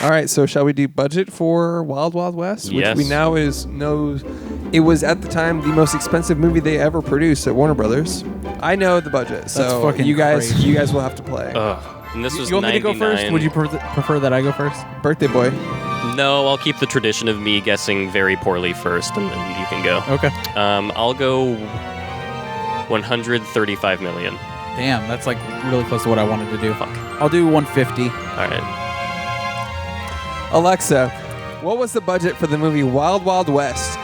All right, so shall we do budget for Wild Wild West? Yes. Which we now knows it was at the time the most expensive movie they ever produced at Warner Brothers. I know the budget, so fucking you guys crazy. will have to play. And this was You want me to go 99. first? Would you prefer that I go first? Birthday boy. No, I'll keep the tradition of me guessing very poorly first, and then you can go. Okay. I'll go 135 million. Damn, that's like really close to what I wanted to do. Fuck. I'll do 150. All right. Alexa, what was the budget for the movie Wild Wild West?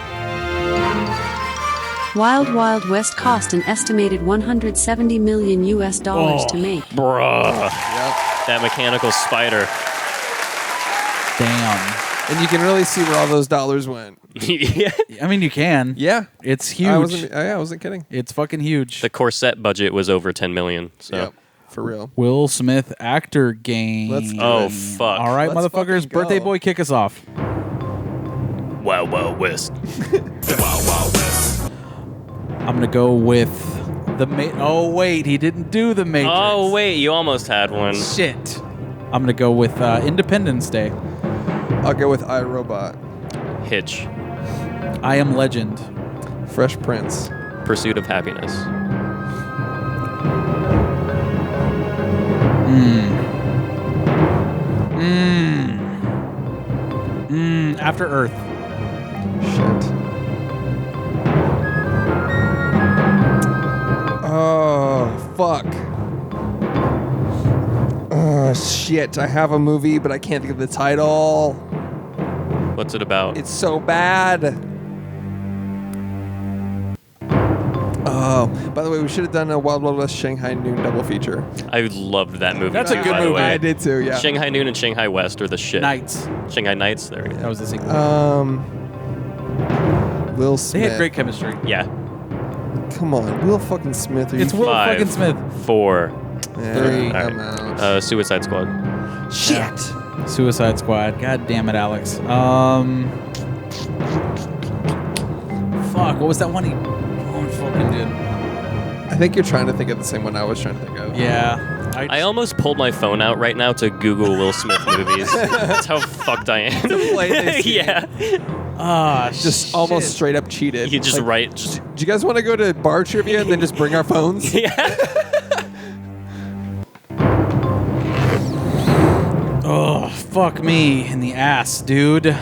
Wild Wild West cost an estimated $170 million to make. Bruh. Yep. That mechanical spider. Damn. And you can really see where all those dollars went. Yeah. I mean, you can. Yeah. It's huge. I wasn't kidding. It's fucking huge. The corset budget was over 10 million. So. Yep. For real. Will Smith actor game. Let's do Oh, it. fuck. All right, Let's motherfuckers. fucking go. Birthday boy, kick us off. Wild Wild West. I'm gonna go with the Oh wait, he didn't do the Matrix. Oh, wait. You almost had one. Shit. I'm gonna go with Independence Day. I'll go with iRobot. Hitch. I Am Legend. Fresh Prince. Pursuit of Happiness. After Earth. Shit. Oh, fuck. Oh, shit. I have a movie, but I can't think of the title. What's it about? It's so bad. Oh, by the way, we should have done a Wild Wild West Shanghai Noon double feature. I loved that movie. That's a too, good by the movie. way. I did too, yeah. Shanghai Noon and Shanghai West are the shit. Nights. Shanghai Nights. There we go. That was the sequel. Will They Smith. had great chemistry. Yeah. Come on, Will fucking Smith. Are It's you Will Five. fucking Smith. 4. Yeah, 3. I'm out. Suicide Squad. Shit. Suicide Squad. God damn it, Alex. Fuck, what was that one he fucking did? I think you're trying to think of the same one I was trying to think of. Yeah. I almost pulled my phone out right now to Google Will Smith movies. That's how fucked I am. To play this game. Yeah. Just almost straight up cheated. You just Like, write. do you guys want to go to bar trivia and then just bring our phones? Yeah. Oh, fuck me in the ass, dude.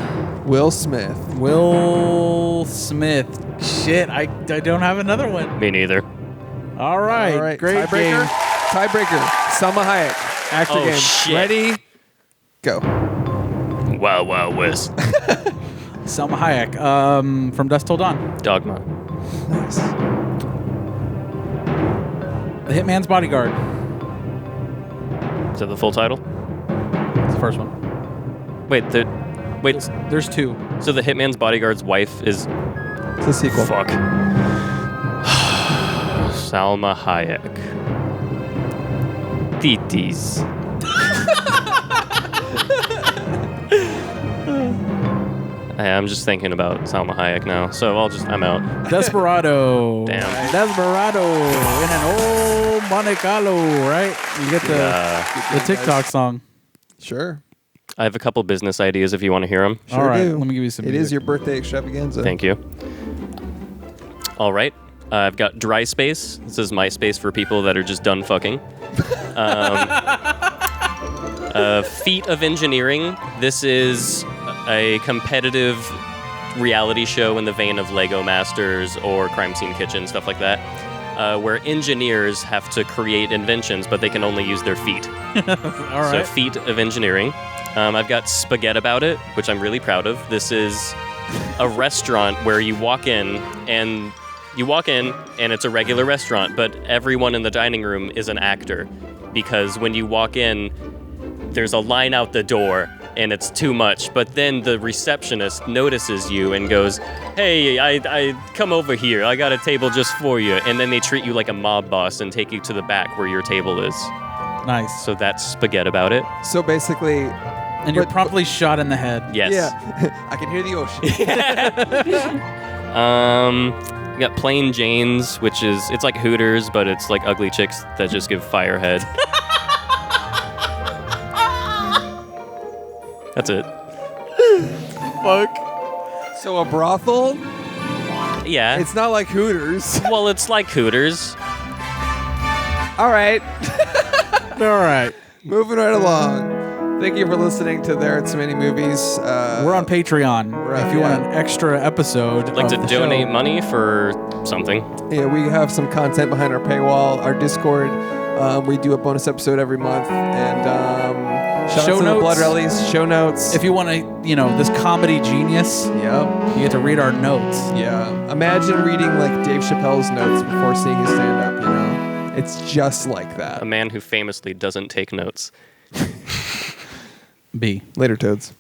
Will Smith. Will Smith. Shit, I don't have another one. Me neither. All right. All right. Great game. Tiebreaker. Salma Hayek. Actor Oh, game. shit. Ready? Go. Wow, wow, West. Salma Hayek. From Dusk Till Dawn. Dogma. Nice. The Hitman's Bodyguard. Is that the full title? It's the first one. Wait, There's two. so the Hitman's Bodyguard's wife is... It's a sequel. Fuck. Salma Hayek. Titis. I'm just thinking about Salma Hayek now, so I'm out. Desperado. Damn. Desperado in an old Monte Carlo, right? You get the TikTok song. Sure. I have a couple business ideas if you want to hear them. Sure All right, do. let me give you some It music. is your birthday extravaganza. Thank you. All right. I've got Dry Space. This is MySpace for people that are just done fucking. Feat of Engineering. This is a competitive reality show in the vein of Lego Masters or Crime Scene Kitchen, stuff like that, where engineers have to create inventions, but they can only use their feet. All right. So Feat of Engineering. I've got Spaghetti About It, which I'm really proud of. This is a restaurant where you walk in and it's a regular restaurant, but everyone in the dining room is an actor, because when you walk in, there's a line out the door and it's too much, but then the receptionist notices you and goes, "Hey, I come over here, I got a table just for you," and then they treat you like a mob boss and take you to the back where your table is. Nice. So that's Spaghetti About It. So basically, And you're but- promptly shot in the head. Yes. yeah, I can hear the ocean. We got Plain Jane's, which is, it's like Hooters, but it's like ugly chicks that just give firehead. That's it. Fuck. So a brothel? Yeah. It's not like Hooters. Well, it's like Hooters. All right. All right. Moving right along. Thank you for listening to There Are Too Many Movies. We're on Patreon. If you want an extra episode, Like to of the donate show. money for something. Yeah, we have some content behind our paywall, our Discord. We do a bonus episode every month, and shout Show out to the notes. Blood Rallies show notes. If you want to, this comedy genius, Yep. you get to read our notes. Yeah. Imagine reading like Dave Chappelle's notes before seeing his stand-up. It's just like that. A man who famously doesn't take notes. B. Later, Toads.